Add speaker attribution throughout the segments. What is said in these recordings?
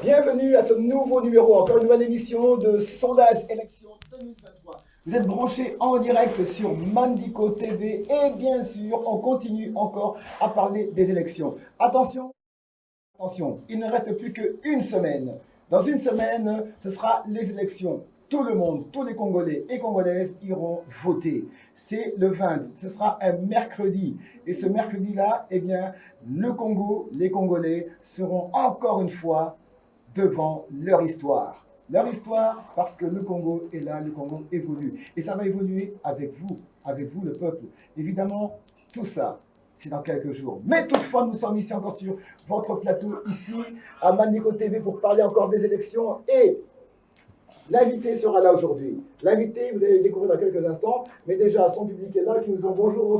Speaker 1: Bienvenue à ce nouveau numéro, encore une nouvelle émission de Sondage Élection 2023. Vous êtes branchés en direct sur Mandico TV et bien sûr, on continue encore à parler des élections. Attention, attention, il ne reste plus qu'une semaine. Dans une semaine, ce sera les élections. Tout le monde, tous les Congolais et Congolaises iront voter. C'est le 20, ce sera un mercredi. Et ce mercredi-là, eh bien, le Congo, les Congolais seront encore une fois devant leur histoire. Leur histoire parce que le Congo est là, le Congo évolue. Et ça va évoluer avec vous le peuple. Évidemment, tout ça, c'est dans quelques jours. Mais toutefois, nous sommes ici encore sur votre plateau, ici à Mandico TV pour parler encore des élections. Et l'invité sera là aujourd'hui. L'invité, vous allez le découvrir dans quelques instants. Mais déjà, son public est là qui nous dit bonjour.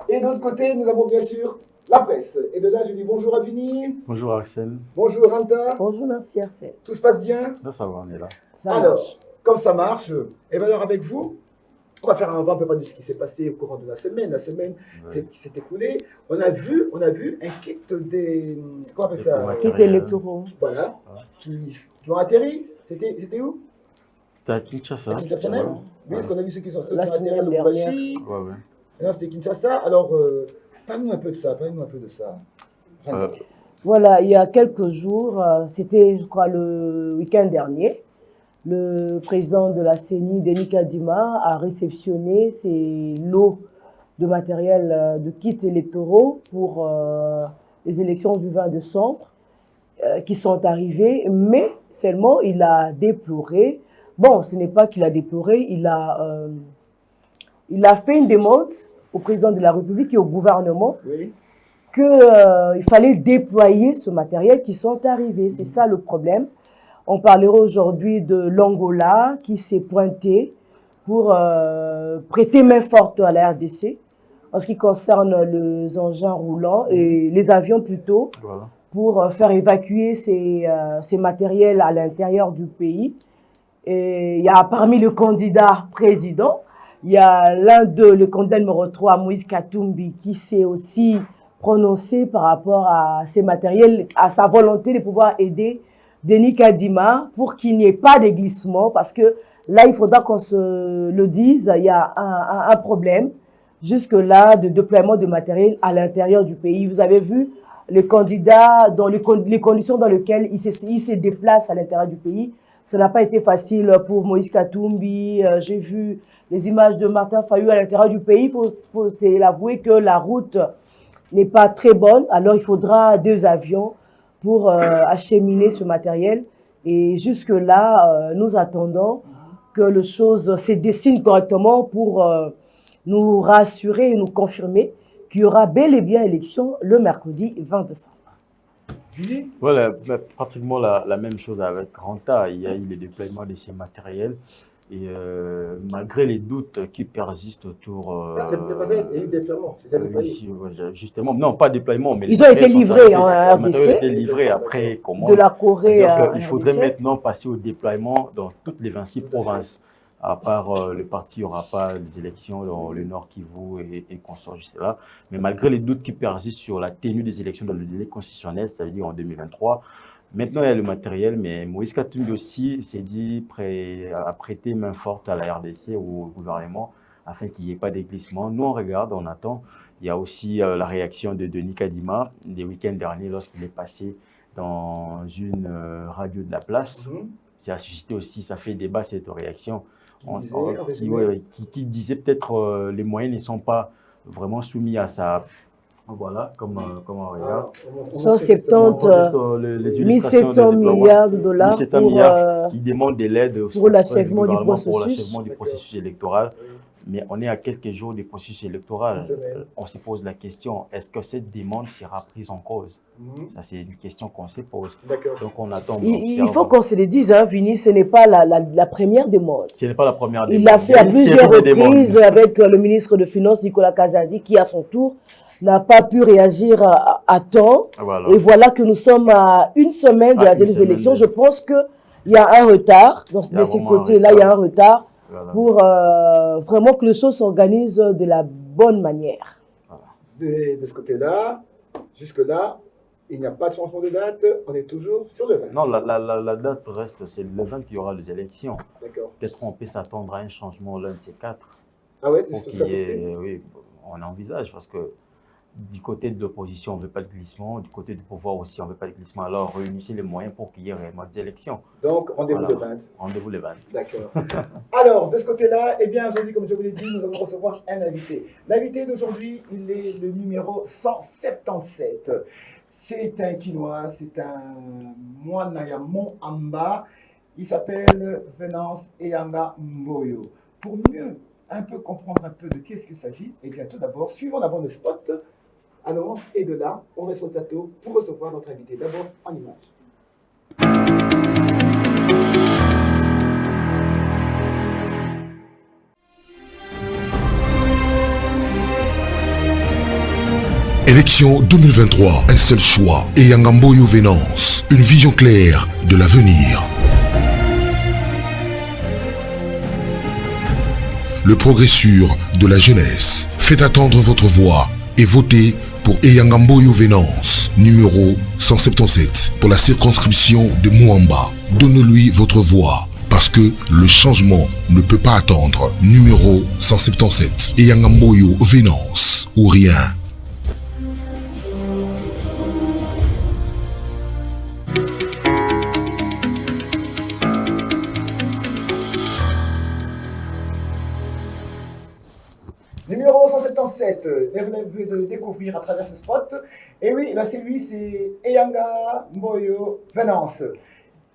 Speaker 1: Et de l'autre côté, nous avons bien sûr la presse. Et de là, je dis bonjour à Vini.
Speaker 2: Bonjour Arsène.
Speaker 1: Bonjour Anta.
Speaker 3: Bonjour, merci Arsène.
Speaker 1: Tout se passe bien?
Speaker 2: Là, ça va, on est là.
Speaker 1: Alors, comme ça marche, et bien alors avec vous, on va faire un peu de ce qui s'est passé au courant de la semaine. La semaine qui s'est écoulée. On a vu un kit des... Comment on appelle ça?
Speaker 3: Kit électoraux.
Speaker 1: Voilà. Qui ont atterri. C'était où?
Speaker 2: C'était à Kinshasa.
Speaker 1: À Kinshasa même? Oui, parce qu'on a vu ceux qui sont
Speaker 3: La semaine
Speaker 1: atterri
Speaker 3: dernière.
Speaker 1: Ouais. Non, c'était Kinshasa. Alors, parle-nous un peu de ça.
Speaker 3: Voilà, il y a quelques jours, c'était, je crois, le week-end dernier, le président de la CENI, Denis Kadima, a réceptionné ses lots de matériel de kits électoraux pour les élections du 20 décembre qui sont arrivées, mais seulement il a déploré, bon, ce n'est pas qu'il a déploré, il a fait une demande au président de la République et au gouvernement qu'il fallait déployer ce matériel qui sont arrivés. C'est ça le problème. On parlera aujourd'hui de l'Angola qui s'est pointé pour prêter main forte à la RDC en ce qui concerne les engins roulants et les avions plutôt, pour faire évacuer ces matériels à l'intérieur du pays. Et il y a parmi les candidats présidents, il y a l'un d'eux, le candidat numéro 3, Moïse Katumbi, qui s'est aussi prononcé par rapport à ces matériels, à sa volonté de pouvoir aider Denis Kadima pour qu'il n'y ait pas de glissement, parce que là, il faudra qu'on se le dise, il y a un problème jusque-là de déploiement de matériel à l'intérieur du pays. Vous avez vu les candidats, dans les conditions dans lesquelles ils se déplacent à l'intérieur du pays. Ça n'a pas été facile pour Moïse Katumbi. J'ai vu les images de Martin Fayou à l'intérieur du pays. Il faut l'avouer que la route n'est pas très bonne. Alors, il faudra 2 avions pour acheminer ce matériel. Et jusque-là, nous attendons que les choses se dessinent correctement pour nous rassurer et nous confirmer qu'il y aura bel et bien élection le mercredi 20 décembre.
Speaker 2: Voilà, pratiquement la même chose avec Ranta. Il y a eu le déploiement de ces matériels. Et malgré les doutes qui persistent autour...
Speaker 1: il y a eu déploiement, c'est déployé.
Speaker 2: Justement, non, pas déploiement, mais...
Speaker 3: Ils ont été livrés en RDC.
Speaker 2: Ils ont été livrés après commande.
Speaker 3: De la Corée
Speaker 2: il faudrait maintenant passer au déploiement dans toutes les 26 provinces. À part le parti, il n'y aura pas des élections dans le Nord Kivu et consorts juste là. Mais malgré les doutes qui persistent sur la tenue des élections dans le délai constitutionnel, ça veut dire en 2023, maintenant il y a le matériel, mais Moïse Katumbi aussi s'est dit à prêter main forte à la RDC ou au gouvernement afin qu'il n'y ait pas de glissement. Nous on regarde, on attend. Il y a aussi la réaction de Denis Kadima des week-ends derniers lorsqu'il est passé dans une radio de la place. Ça a suscité aussi, ça fait débat cette réaction. Qui disait peut-être les moyens ne sont pas vraiment soumis à sa... Voilà, comme on regarde.
Speaker 3: 170 1700 milliards de dollars
Speaker 2: il demande de l'aide
Speaker 3: pour l'achèvement du
Speaker 2: processus électoral. Mais on est à quelques jours du processus électoral. On se pose la question, est-ce que cette demande sera prise en cause? Ça, c'est une question qu'on se pose. Donc, on attend.
Speaker 3: Il faut qu'on se le dise, hein, Vini, ce n'est pas la première demande.
Speaker 2: Ce n'est pas la première demande.
Speaker 3: Il l'a fait à plusieurs reprises avec le ministre de Finances, Nicolas Kazadi, qui, à son tour, n'a pas pu réagir à temps. Voilà. Et voilà que nous sommes à une semaine de la dernière élection. Je pense qu'il y a un retard. De ce côté-là, il y a un retard. Voilà. Pour vraiment que les choses s'organisent de la bonne manière.
Speaker 1: Voilà. De ce côté-là, jusque-là, Il n'y a pas de changement de date, on est toujours sur le 20.
Speaker 2: Non, la date reste, c'est le 20 qu'il y aura les élections.
Speaker 1: D'accord.
Speaker 2: Peut-être on peut s'attendre à un changement l'un de ces quatre.
Speaker 1: Ah ouais,
Speaker 2: Pour
Speaker 1: c'est
Speaker 2: qu'il
Speaker 1: ça
Speaker 2: y ait,
Speaker 1: possible.
Speaker 2: oui, on envisage parce que du côté de l'opposition, on ne veut pas de glissement, du côté du pouvoir aussi, on ne veut pas de glissement. Alors réunissez les moyens pour qu'il y ait réellement des élections.
Speaker 1: Donc, rendez-vous
Speaker 2: Voilà.
Speaker 1: le 20.
Speaker 2: Rendez-vous les 20.
Speaker 1: D'accord. Alors, de ce côté-là, eh bien, aujourd'hui, comme je vous l'ai dit, nous allons recevoir un invité. L'invité d'aujourd'hui, il est le numéro 177. C'est un Quinois, c'est un Mwanaya Mon Amba. Il s'appelle Venance Eyanga Mboyo. Pour mieux un peu comprendre un peu de qu'est-ce qu'il s'agit, eh bien, tout d'abord, suivons d'abord le spot, annonce, et de là, on reste au plateau pour recevoir notre invité. D'abord, en image.
Speaker 4: Élection 2023, un seul choix, Eyanga Mboyo Venance, une vision claire de l'avenir. Le progrès sûr de la jeunesse. Faites attendre votre voix et votez pour Eyanga Mboyo Venance, numéro 177, pour la circonscription de Mouamba. Donnez-lui votre voix, parce que le changement ne peut pas attendre. Numéro 177, Eyanga Mboyo Venance, ou rien.
Speaker 1: Numéro 177, vous venez de le découvrir à travers ce spot. Et oui, ben c'est lui, c'est Eyanga Mboyo Venance.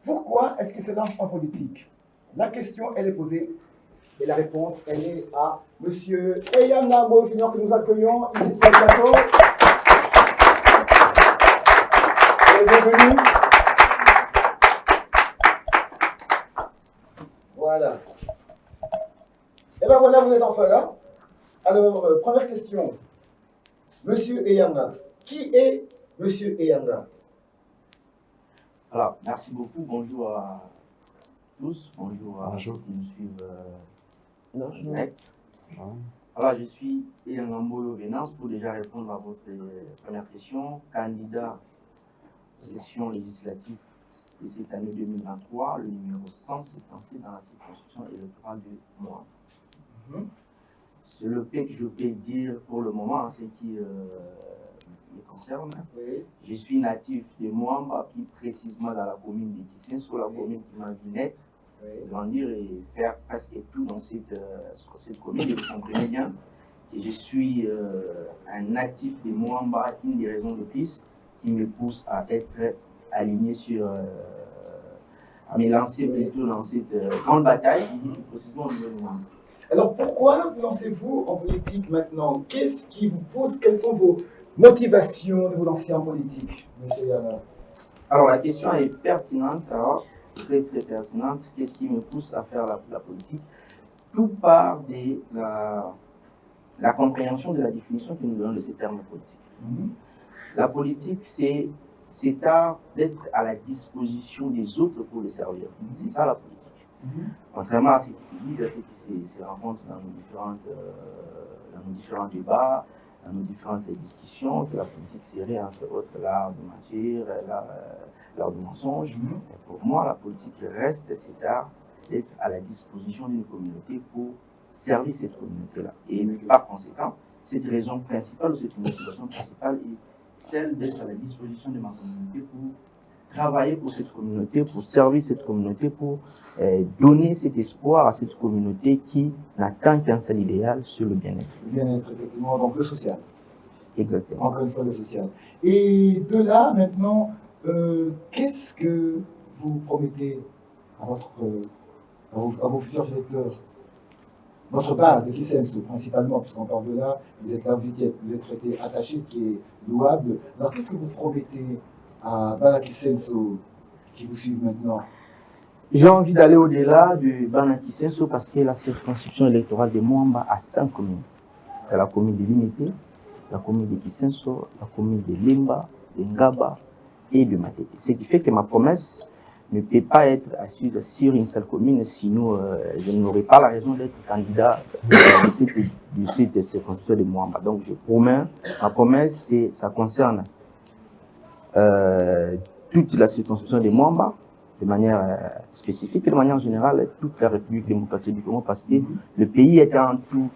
Speaker 1: Pourquoi est-ce qu'il se lance en politique? La question, elle est posée. Et la réponse, elle est à Monsieur Eyanga Mboyo Junior que nous accueillons ici sur le plateau. Bienvenue. Voilà. Et ben voilà, vous êtes enfin là. Alors, première question. Monsieur Eyanga. Qui est Monsieur Eyanga?
Speaker 5: Alors, merci beaucoup. Bonjour à tous. Bonjour à
Speaker 2: Bonjour.
Speaker 5: ceux qui nous suivent en
Speaker 3: Bonjour.
Speaker 5: direct. Alors, je suis Eyanga Mboyo Venance pour déjà répondre à votre première question. Candidat aux élections législatives de cette année 2023, le numéro 177 dans la circonscription électorale de Moa.
Speaker 1: Mhm.
Speaker 5: C'est le peu que je peux dire pour le moment en ce qui me concerne.
Speaker 1: Oui.
Speaker 5: Je suis natif de Mouamba, plus précisément dans la commune de Kisenso, la commune qui m'a vu naître,
Speaker 1: Oui.
Speaker 5: grandir et faire presque tout dans cette commune. Et vous comprenez bien que je suis un natif de Mouamba, une des raisons de plus qui me pousse à être aligné sur, à me lancer plutôt dans cette grande bataille, précisément au niveau de Mouamba.
Speaker 1: Alors, pourquoi vous lancez-vous en politique maintenant? Qu'est-ce qui vous pousse? Quelles sont vos motivations de vous lancer en politique, Monsieur Eyanga?
Speaker 5: Alors la question est pertinente, alors très très pertinente. Qu'est-ce qui me pousse à faire la politique? Tout part de la compréhension de la définition que nous donnons de ces termes politiques. La politique, c'est cet art d'être à la disposition des autres pour les servir. C'est ça la politique. Contrairement à ce qui se dit, à ce qui se rencontre dans nos différents débats, dans nos différentes discussions, que la politique serait entre autres l'art de mentir, l'art de mensonge. Mais pour moi, la politique reste cet art d'être à la disposition d'une communauté pour servir cette communauté-là. Et par conséquent, cette raison principale ou cette motivation principale est celle d'être à la disposition de ma communauté pour travailler pour cette communauté, pour servir cette communauté, pour donner cet espoir à cette communauté qui n'attend qu'un seul idéal sur le bien-être.
Speaker 1: Le bien-être, effectivement, donc le social.
Speaker 5: Exactement.
Speaker 1: Encore une fois, le social. Et de là, maintenant, qu'est-ce que vous promettez à, à vos futurs électeurs? Votre base de Kisenso, principalement, puisqu'on parle de là, vous êtes là, vous êtes resté attaché, ce qui est louable. Alors, qu'est-ce que vous promettez à Bala Kisenso qui vous suivent maintenant?
Speaker 5: J'ai envie d'aller au-delà de Bana Kisenso parce que la circonscription électorale de Mouamba a 5 communes. Il y a la commune de Limité, la commune de Kisenso, la commune de Limba, de Ngaba et de Matete. Ce qui fait que ma promesse ne peut pas être assise sur une seule commune, sinon je n'aurais pas la raison d'être candidat de cette circonscription de Mouamba. Donc je promets, ma promesse, ça concerne toute la circonscription de Mwamba, de manière spécifique et de manière générale, toute la République démocratique du Congo, parce que le pays est un tout.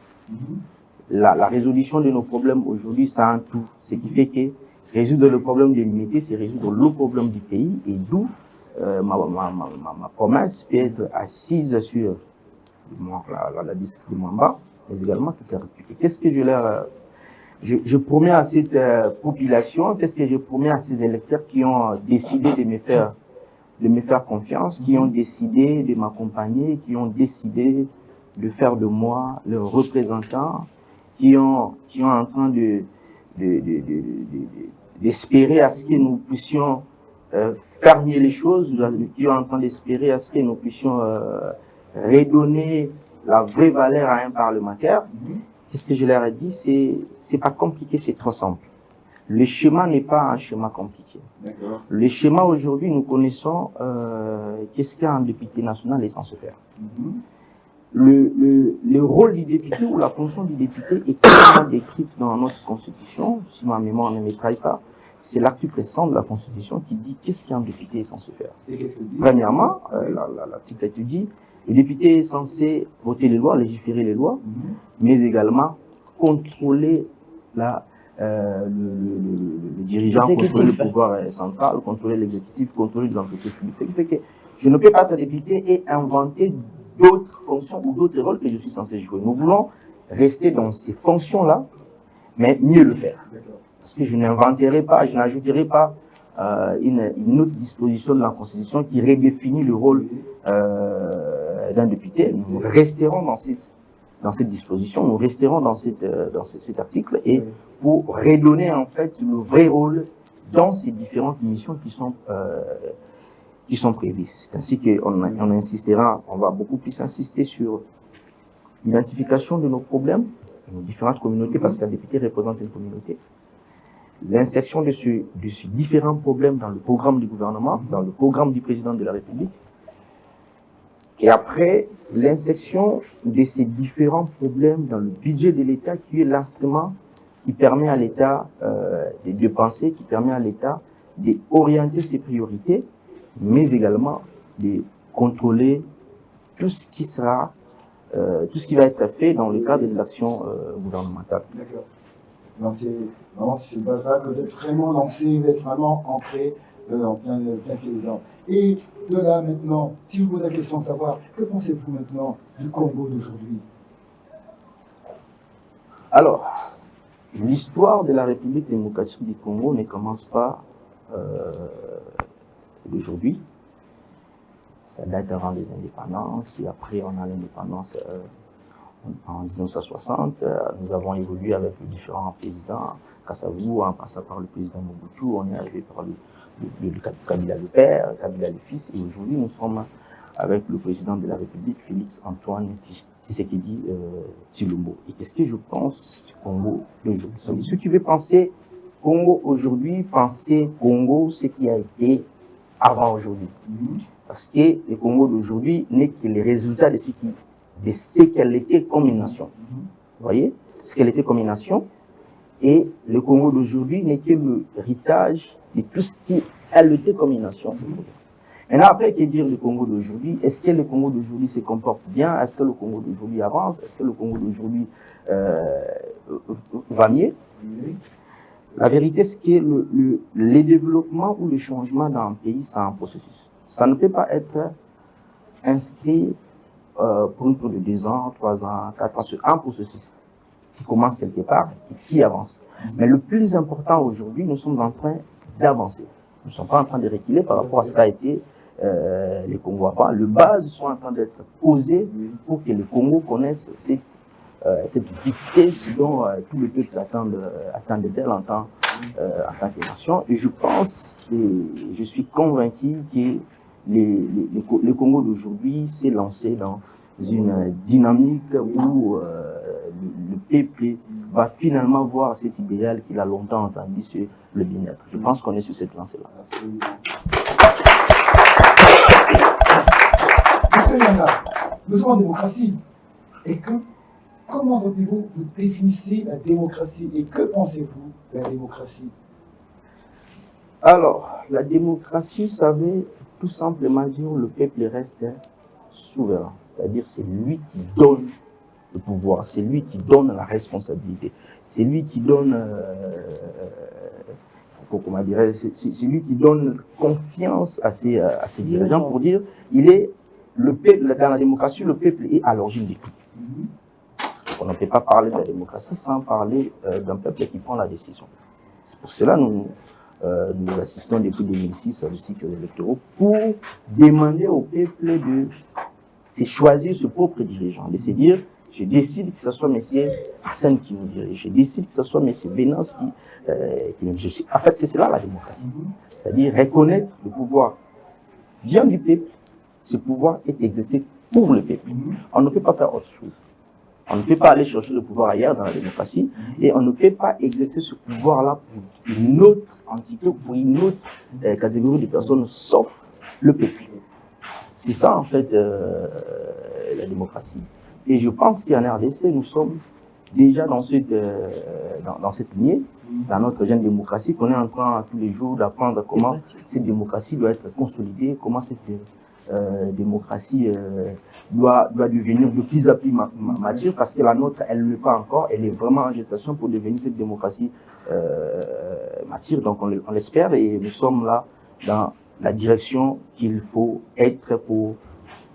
Speaker 5: La résolution de nos problèmes aujourd'hui, c'est un tout. Ce qui fait que résoudre le problème de l'unité, c'est résoudre le problème du pays, et d'où ma promesse peut être assise sur la district de Mwamba, mais également toute la République. Qu'est-ce que je promets à cette population, qu'est-ce que je promets à ces électeurs qui ont décidé de me faire confiance, qui ont décidé de m'accompagner, qui ont décidé de faire de moi leur représentant, qui ont en train d'espérer à ce que nous puissions faire mieux les choses, qui ont en train d'espérer à ce que nous puissions redonner la vraie valeur à un parlementaire. Qu'est-ce que je leur ai dit? C'est pas compliqué, c'est trop simple. Le schéma n'est pas un schéma compliqué. Le schéma aujourd'hui, nous connaissons qu'est-ce qu'un député national est censé faire. Le rôle du député ou la fonction du député est clairement décrite dans notre constitution, si ma mémoire ne me trahit pas. C'est l'article 100 de la constitution qui dit qu'est-ce qu'un député est censé faire. Premièrement, l'article te dit le député est censé voter les lois, légiférer les lois, mais également contrôler le dirigeant, contrôler le pouvoir central, contrôler l'exécutif, contrôler les entreprises publiques. Ce qui fait que je ne peux pas être député et inventer d'autres fonctions ou d'autres rôles que je suis censé jouer. Nous voulons rester dans ces fonctions-là, mais mieux le faire. Parce que je n'inventerai pas, je n'ajouterai pas une autre disposition de la Constitution qui redéfinit le rôle d'un député. Nous resterons dans cette disposition, nous resterons dans cet article, et pour redonner en fait le vrai rôle dans ces différentes missions qui sont prévues. C'est ainsi qu'on insistera, on va beaucoup plus insister sur l'identification de nos problèmes, de nos différentes communautés, parce qu'un député représente une communauté. L'insertion de ces différents problèmes dans le programme du gouvernement, dans le programme du président de la République. Et après, l'insertion de ces différents problèmes dans le budget de l'État, qui est l'instrument qui permet à l'État de penser, qui permet à l'État d'orienter ses priorités, mais également de contrôler tout ce qui sera, tout ce qui va être fait dans le cadre de l'action gouvernementale.
Speaker 1: D'accord. Donc c'est vraiment sur cette base-là que vous êtes vraiment lancé, vous êtes vraiment ancré en plein pied dedans. Et de là maintenant, si je vous pose la question de savoir, que pensez-vous maintenant du Congo d'aujourd'hui?
Speaker 5: Alors, l'histoire de la République démocratique du Congo ne commence pas d'aujourd'hui. Ça date avant les indépendances, et après on a l'indépendance en 1960. Nous avons évolué avec les différents présidents, Kassavou, en passant par le président Mobutu, on est arrivé par le Kabila le père, Kabila le fils, et aujourd'hui nous sommes avec le président de la République, Félix Antoine Tshisekedi Tshilombo. Et qu'est-ce que je pense du Congo d'aujourd'hui? Si tu veux penser Congo aujourd'hui, penser Congo, ce qui a été avant aujourd'hui. Parce que le Congo d'aujourd'hui n'est que le résultat de ce qu'elle était comme une nation. Vous voyez? Ce qu'elle était comme une nation. Et le Congo d'aujourd'hui n'est que l'héritage de tout ce qu'elle était comme une nation aujourd'hui. Maintenant, après, que dire le Congo d'aujourd'hui? Est-ce que le Congo d'aujourd'hui se comporte bien? Est-ce que le Congo d'aujourd'hui avance? Est-ce que le Congo d'aujourd'hui va mieux? La vérité, c'est que le développement ou le changement dans un pays, c'est un processus. Ça ne peut pas être inscrit pour une période de 2 ans, 3 ans, 4 ans, c'est un processus qui commence quelque part et qui avance. Mais le plus important aujourd'hui, nous sommes en train d'avancer. Nous ne sommes pas en train de reculer par rapport à ce qu'a été les Congo avant. Les bases sont en train d'être posées pour que le Congo connaisse cette vitesse dont tout le peuple attend d'elle en tant que nation. Et je pense, et je suis convaincu que le Congo d'aujourd'hui s'est lancé dans une dynamique où le peuple va finalement voir cet idéal qu'il a longtemps entendu sur le bien-être. Je pense qu'on est sur cette lancée-là.
Speaker 1: Absolument. Monsieur Yanga, nous sommes en démocratie. Et comment vous définissez la démocratie et que pensez-vous de la démocratie?
Speaker 5: Alors, la démocratie, ça veut tout simplement dire le peuple reste souverain. C'est-à-dire c'est lui qui donne le pouvoir, c'est lui qui donne la responsabilité, c'est lui qui donne, comment dirais, c'est lui qui donne confiance à ses dirigeants pour dire, il est le peuple, dans la démocratie, le peuple est à l'origine de tout. On ne peut pas parler de la démocratie sans parler d'un peuple qui prend la décision. C'est pour cela que nous assistons depuis 2006 à des cycles électoraux pour demander au peuple de se choisir ce propre dirigeant, de se dire, je décide que ce soit M. Hassan qui nous dirige, je décide que ce soit M. Venance qui nous dirige. En fait, c'est cela la démocratie. C'est-à-dire reconnaître le pouvoir vient du peuple, ce pouvoir est exercé pour le peuple. On ne peut pas faire autre chose. On ne peut pas aller chercher le pouvoir ailleurs dans la démocratie et on ne peut pas exercer ce pouvoir-là pour une autre entité, pour une autre catégorie de personnes, sauf le peuple. C'est ça, en fait, la démocratie. Et je pense qu'en RDC, nous sommes déjà dans cette lignée, dans notre jeune démocratie, qu'on est en train tous les jours d'apprendre comment cette démocratie doit être consolidée, comment cette démocratie doit devenir de plus en plus mature, parce que la nôtre, elle ne l'est pas encore, elle est vraiment en gestation pour devenir cette démocratie mature. Donc on l'espère et nous sommes là dans la direction qu'il faut être pour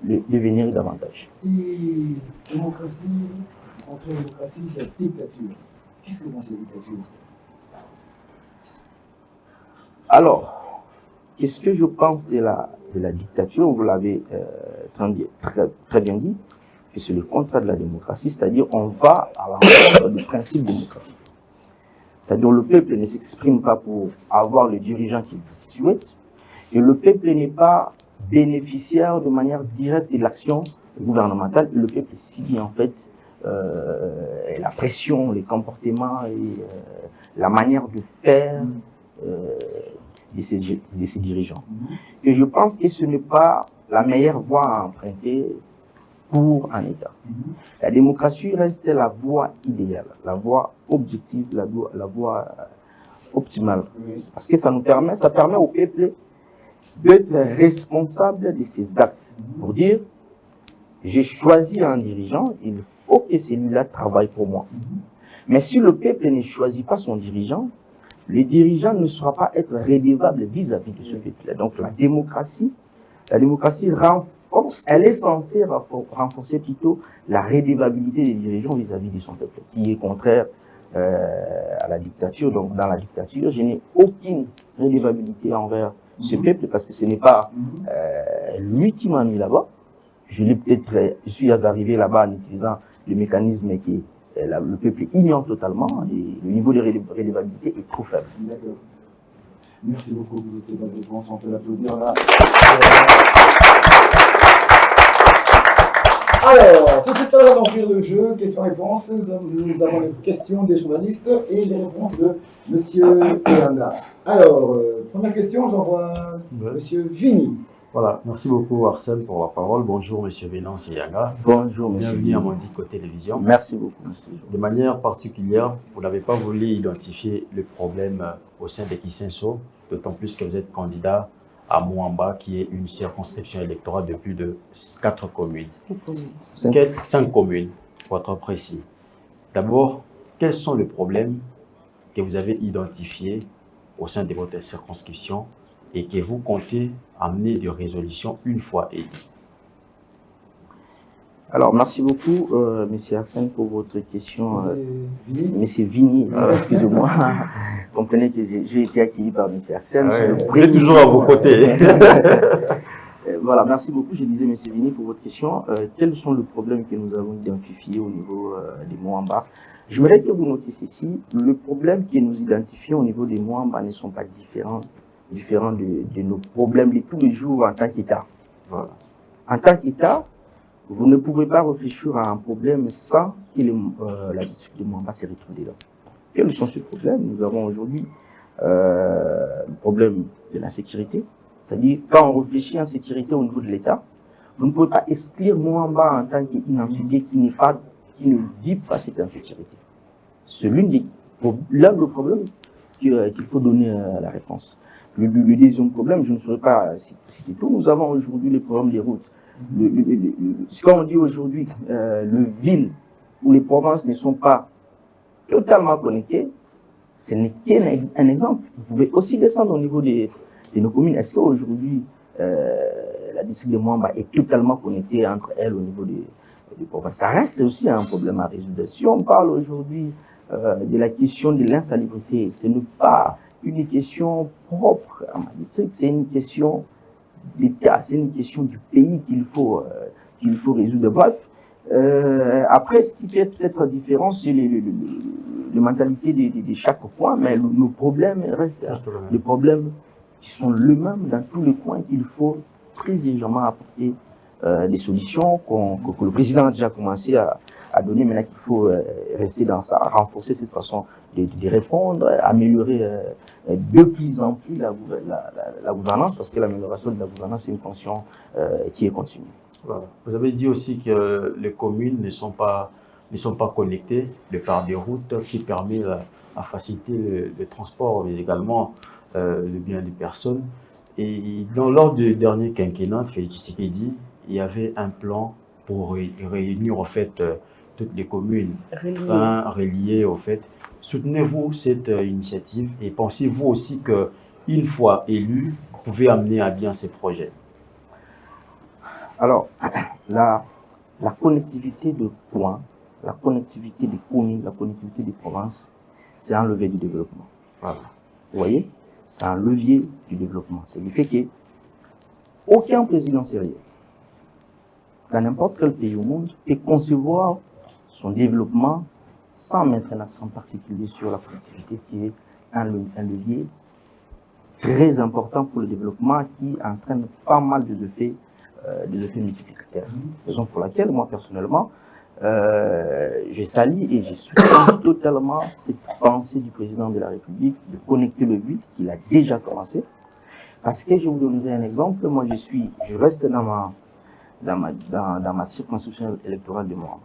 Speaker 5: devenir davantage.
Speaker 1: Et démocratie, entre démocratie, c'est dictature. Qu'est-ce que c'est dictature?
Speaker 5: Alors, qu'est-ce que je pense de la dictature? Vous l'avez très bien dit, que c'est le contraire de la démocratie, c'est-à-dire on va à l'encontre du principe démocratique. C'est-à-dire le peuple ne s'exprime pas pour avoir le dirigeant qu'il souhaite, et le peuple n'est pas bénéficiaire de manière directe de l'action gouvernementale. Le peuple subit en fait la pression, les comportements et la manière de faire de ces dirigeants. Et je pense que ce n'est pas la meilleure voie à emprunter pour un État. La démocratie reste la voie idéale, la voie objective, la voie optimale. Parce que ça permet au peuple d'être responsable de ses actes. Pour dire, j'ai choisi un dirigeant, il faut que celui-là travaille pour moi. Mais si le peuple ne choisit pas son dirigeant, le dirigeant ne saura pas être redevable vis-à-vis de ce peuple. Donc la démocratie renforce, elle est censée renforcer plutôt la redevabilité des dirigeants vis-à-vis de son peuple, qui est contraire à la dictature. Donc dans la dictature, je n'ai aucune redevabilité envers ce peuple parce que ce n'est pas lui qui m'a mis là-bas. Je suis arrivé là-bas en utilisant le mécanisme qui le peuple ignore totalement et le niveau de redevabilité est trop faible.
Speaker 1: D'accord. Merci beaucoup pour toutes ces bonnes réponses. On peut l'applaudir là. Alors, tout de suite, on va ouvrir le jeu, questions-réponses. Nous avons les questions des journalistes et les réponses de M. Péana. Alors, première question, j'envoie M. Vini.
Speaker 2: Voilà, merci beaucoup Arsène pour la parole. Bonjour Monsieur Venance et Yanga.
Speaker 5: Bonjour Monsieur.
Speaker 2: Bienvenue à Mandico Télévision.
Speaker 5: Merci beaucoup. Merci.
Speaker 2: De manière particulière, vous n'avez pas voulu identifier le problème au sein de Kisenso, d'autant plus que vous êtes candidat à Mouamba, qui est une circonscription électorale de plus de 4 communes. 5 communes, pour être précis. D'abord, quels sont les problèmes que vous avez identifiés au sein de votre circonscription et que vous comptez amener de résolution une fois élu?
Speaker 5: Alors, merci beaucoup, M. Arsène, pour votre question.
Speaker 1: Monsieur
Speaker 5: Vini, excusez-moi. Comprenez que j'ai été accueilli par M. Arsène.
Speaker 2: Vous êtes toujours à vos côtés.
Speaker 5: Voilà, merci beaucoup. Je disais, M. Vini, pour votre question. Quels sont les problèmes que nous avons identifiés au niveau des Mouamba? J'aimerais que vous notiez ceci. Le problème que nous identifions au niveau des Mouamba ne sont pas différents de nos problèmes de tous les jours en tant qu'État. Voilà. En tant qu'État, vous ne pouvez pas réfléchir à un problème sans que la district de Mouamba se retrouve dedans. Quels sont ces problèmes? Nous avons aujourd'hui le problème de la sécurité. C'est-à-dire, quand on réfléchit à sécurité au niveau de l'État, vous ne pouvez pas exclure Mouamba en tant qu'une entité qui ne vit pas cette insécurité. C'est l'un des problèmes qu'il faut donner la réponse. Le deuxième problème, je ne saurais pas citer tout. Nous avons aujourd'hui les problèmes des routes. Ce qu'on dit aujourd'hui, le ville où les provinces ne sont pas totalement connectées, ce n'est qu'un exemple. Vous pouvez aussi descendre au niveau de nos communes. Est-ce qu'aujourd'hui, la district de Mwamba est totalement connectée entre elles au niveau des provinces? Ça reste aussi un problème à résoudre. Si on parle aujourd'hui de la question de l'insalubrité, ce n'est pas une question propre à ma district, c'est une question d'État, c'est une question du pays qu'il faut résoudre. Bref, après, ce qui peut être différent, c'est les mentalités de chaque coin, mais nos problèmes restent les problèmes qui sont les mêmes dans tous les coins, qu'il faut très urgemment apporter des solutions que le président a déjà commencé à donner. Maintenant qu'il faut rester dans ça, renforcer cette façon de répondre, améliorer de plus en plus la gouvernance, parce que l'amélioration de la gouvernance est une fonction qui est continue.
Speaker 2: Voilà. Vous avez dit aussi que les communes ne sont pas connectées de par des routes qui permettent à faciliter le transport, mais également le bien des personnes. Et lors du dernier quinquennat, Félix Tshisekedi, il y avait un plan pour réunir en fait toutes les communes, reliées au fait. Soutenez-vous cette initiative et pensez-vous aussi qu'une fois élu, vous pouvez amener à bien ces projets?
Speaker 5: Alors, la connectivité de points, la connectivité des communes, la connectivité des provinces, c'est un levier du développement. Voilà. Vous voyez, c'est un levier du développement. C'est du fait qu'aucun président sérieux, dans n'importe quel pays au monde, peut concevoir son développement sans mettre un accent particulier sur la connectivité, qui est un levier très important pour le développement, qui entraîne pas mal des effets multiplicataires. Raison pour laquelle, moi, personnellement, je salue et je soutiens totalement cette pensée du président de la République de connecter le but qu'il a déjà commencé. Parce que je vous donnerai un exemple. Moi, je reste dans ma circonscription électorale de Mwamba.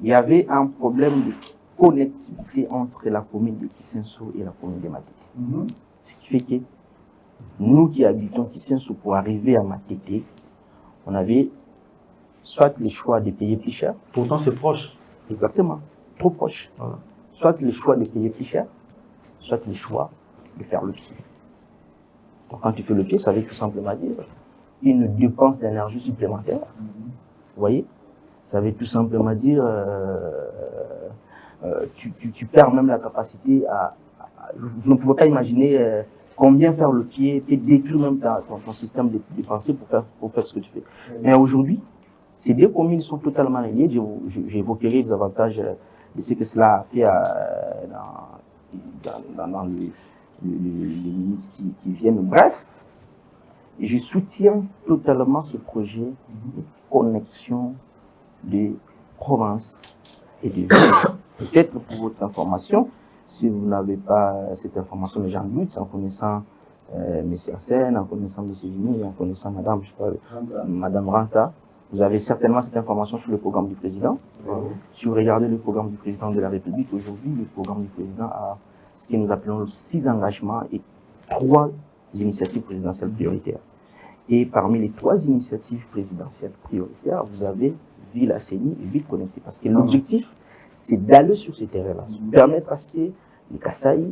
Speaker 5: Il y avait un problème de connectivité entre la commune de Kisenso et la commune de Matete. Ce qui fait que nous qui habitons Kisenso, pour arriver à Matete, on avait soit le choix de payer plus cher.
Speaker 2: Pourtant, c'est proche.
Speaker 5: Exactement, trop proche. Voilà. Soit le choix de payer plus cher, soit le choix de faire le pied. Donc, quand tu fais le pied, ça veut tout simplement dire une dépense d'énergie supplémentaire. Vous voyez? Ça veut tout simplement dire tu perds même la capacité vous ne pouvez pas imaginer combien faire le pied et détruire même ton système de pensée pour faire ce que tu fais. Mais aujourd'hui, ces deux communes sont totalement liées. J'évoquerai les avantages de ce que cela a fait dans les minutes qui viennent. Bref, je soutiens totalement ce projet de connexion des provinces et des villes. Peut-être pour votre information, si vous n'avez pas cette information, mais j'en doute, en connaissant M. Arsène, en connaissant M. Vigny, en connaissant Madame Ranta, vous avez certainement cette information sur le programme du président. Si vous regardez le programme du président de la République, aujourd'hui, le programme du président a ce que nous appelons 6 engagements et 3 initiatives présidentielles prioritaires. Et parmi les 3 initiatives présidentielles prioritaires, vous avez ville assainie et ville connectée. Parce que l'objectif, c'est d'aller sur ces terrains-là, permettre à ce que les Kasaï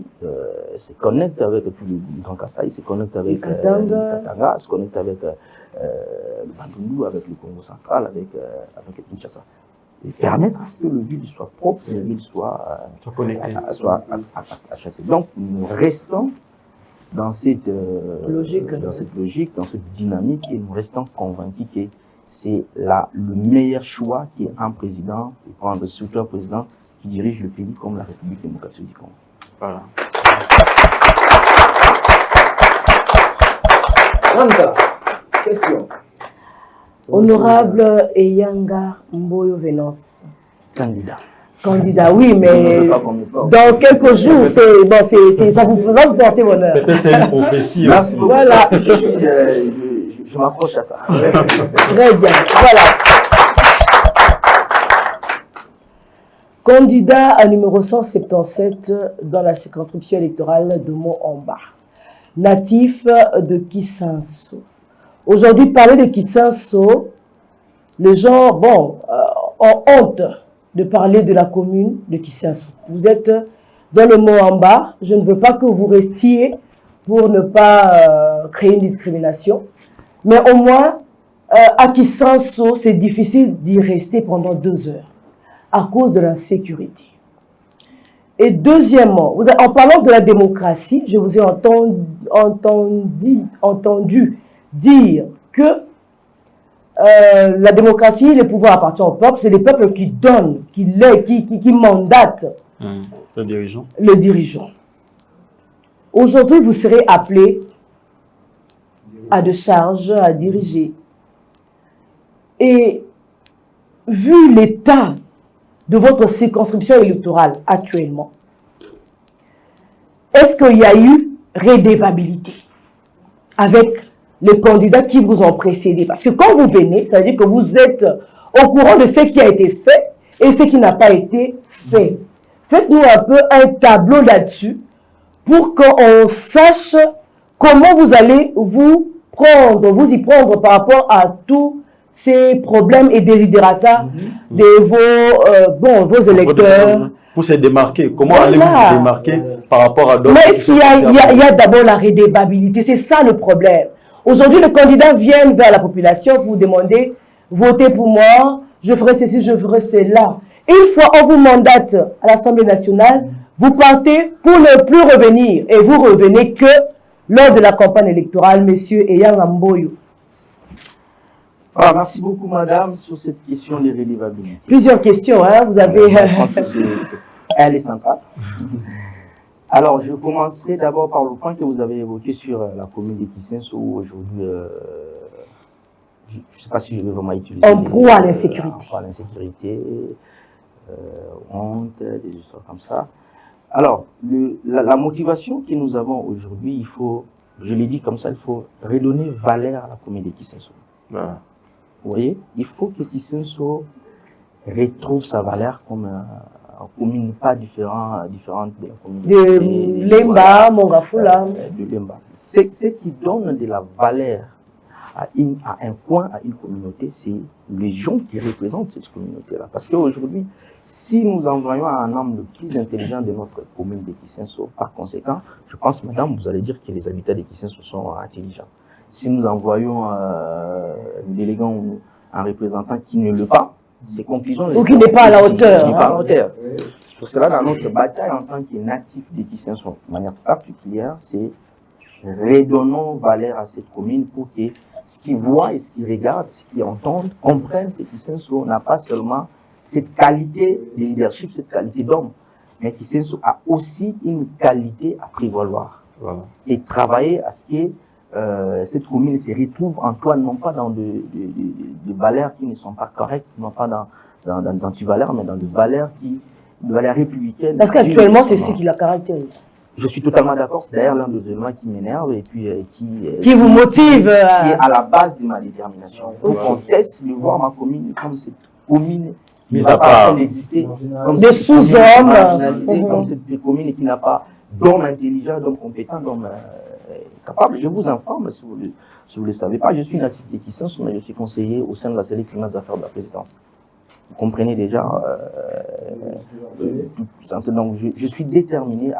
Speaker 5: se connectent avec tous les grands Kasaï, se connectent avec le Katanga, se connectent avec le Bandundu, avec le Congo central, avec le Kinshasa. Et permettre à ce que le ville soit propre, que le ville soit chasser. Donc, nous restons dans cette logique, dans cette dynamique, et nous restons convaincus que c'est le meilleur choix qui est un président, et prendre surtout un président qui dirige le pays comme la République démocratique du Congo.
Speaker 2: Voilà.
Speaker 1: Ranta, question.
Speaker 3: Honorable Eyanga Mboyo Venance.
Speaker 5: Candidat,
Speaker 3: oui, mais dans quelques jours, ça va vous porter bonheur.
Speaker 2: Peut-être c'est une prophétie aussi.
Speaker 3: Voilà.
Speaker 5: Je m'approche à ça.
Speaker 3: Très bien, voilà. Candidat à numéro 177 dans la circonscription électorale de Mwamba. natif de Kisanso. Aujourd'hui, parler de Kisanso, les gens, bon, ont honte de parler de la commune de Kisanso. Vous êtes dans le mot en bas. Je ne veux pas que vous restiez pour ne pas créer une discrimination. Mais au moins, à Kisanso, c'est difficile d'y rester pendant 2 heures à cause de l'insécurité. Et deuxièmement, en parlant de la démocratie, je vous ai entendu dire que la démocratie, le pouvoir appartient au peuple, c'est les peuples qui donnent, qui mandatent le dirigeant. Aujourd'hui, vous serez appelé à de charges, à diriger. Et vu l'état de votre circonscription électorale actuellement, est-ce qu'il y a eu redevabilité avec les candidats qui vous ont précédé? Parce que quand vous venez, ça veut dire que vous êtes au courant de ce qui a été fait et ce qui n'a pas été fait. Faites-nous un peu un tableau là-dessus pour qu'on sache comment vous allez vous y prendre par rapport à tous ces problèmes et désidérata de vos électeurs.
Speaker 2: Pour se démarquer, comment allez-vous vous démarquer par rapport à d'autres?
Speaker 3: Mais est-ce qu'il y a d'abord la redevabilité? C'est ça le problème. Aujourd'hui, les candidats viennent vers la population pour vous demander « Votez pour moi, je ferai ceci, je ferai cela ». Une fois on vous mandate à l'Assemblée nationale, vous partez pour ne plus revenir. Et vous revenez que lors de la campagne électorale, monsieur Eyang Amboyo.
Speaker 5: Ah, merci beaucoup, madame, sur cette question de redevabilité.
Speaker 3: Plusieurs questions, hein, vous avez...
Speaker 5: Je pense que elle est centrale. Alors, je commencerai d'abord par le point que vous avez évoqué sur la commune de Kisanso, où aujourd'hui, je ne sais pas si je vais vraiment utiliser...
Speaker 3: En proie à l'insécurité.
Speaker 5: En proie à l'insécurité, honte, des histoires comme ça. Alors, la motivation que nous avons aujourd'hui, il faut, je l'ai dit comme ça, il faut redonner valeur à la commune de Kisanso.
Speaker 2: Voilà.
Speaker 5: Vous voyez, il faut que Kisanso retrouve sa valeur comme commune pas différente de la commune
Speaker 3: de Lemba, Mongafula.
Speaker 5: De Lemba. Ce qui donne de la valeur à un coin, à une communauté, c'est les gens qui représentent cette communauté-là. Parce qu'aujourd'hui, si nous envoyons un homme le plus intelligent de notre commune de Kisanso, par conséquent, je pense, madame, vous allez dire que les habitants de Kisanso sont intelligents. Si nous envoyons un délégué ou un représentant qui ne le pas, ses conclusions...
Speaker 3: Ou qui n'est pas à la hauteur.
Speaker 5: Qui n'est pas à la hauteur. Pour cela, dans notre bataille en tant que natif de Kisanso, de manière particulière, c'est redonnons valeur à cette commune pour que ce qu'ils voient et ce qu'ils regardent, ce qu'ils entendent, comprennent que Kisanso n'a pas seulement cette qualité de leadership, cette qualité d'homme, mais Kisanso a aussi une qualité à prévaloir. Voilà. Et travailler à ce que cette commune se retrouve en toi, non pas dans des valeurs qui ne sont pas correctes, non pas dans des antivaleurs, mais dans des valeurs républicaines.
Speaker 3: Parce qu'actuellement, c'est ce qui la caractérise.
Speaker 5: Je suis totalement d'accord, c'est d'ailleurs l'un des éléments qui m'énerve et puis
Speaker 3: qui vous motive.
Speaker 5: Qui est à la base de ma détermination. Pour qu'on cesse de voir ma commune comme cette commune qui n'a pas d'exister, comme
Speaker 3: des sous-hommes,
Speaker 5: comme cette commune qui n'a pas d'hommes intelligents, d'hommes compétents, d'hommes capable. Je vous informe, si vous ne le savez pas, je suis natif de Kisanso, mais je suis conseiller au sein de la cellule des affaires de la présidence. Vous comprenez déjà. Donc, je suis déterminé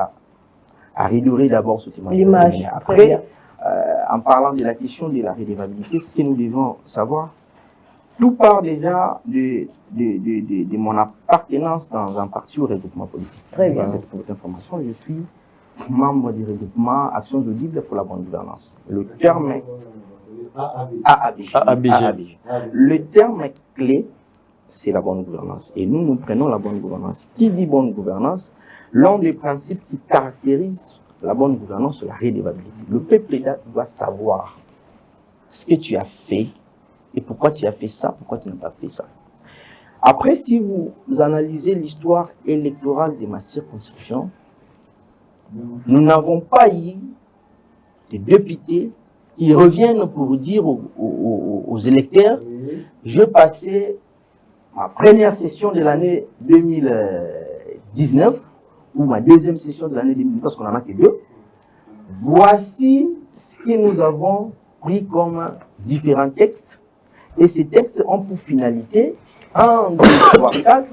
Speaker 5: à redorer d'abord ce témoignage.
Speaker 3: L'image.
Speaker 5: Après, en parlant de la question de la redevabilité, ce que nous devons savoir, tout part déjà de mon appartenance dans un parti au regroupement politique.
Speaker 3: Très bien.
Speaker 5: Pour votre information, je suis membre du regroupement Actions audibles pour la bonne gouvernance. Le terme est AABG. Le terme clé, c'est la bonne gouvernance. Et nous prenons la bonne gouvernance. Qui dit bonne gouvernance? L'un des principes qui caractérise la bonne gouvernance, c'est la redevabilité. Le peuple doit savoir ce que tu as fait et pourquoi tu as fait ça, pourquoi tu n'as pas fait ça. Après, si vous analysez l'histoire électorale de ma circonscription, nous n'avons pas eu de députés qui reviennent pour dire aux électeurs, je passais ma première session de l'année 2019, ou ma deuxième session de l'année 2019, parce qu'on n'en a que deux, voici ce que nous avons pris comme différents textes. Et ces textes ont pour finalité, 1, 2, 3, 4,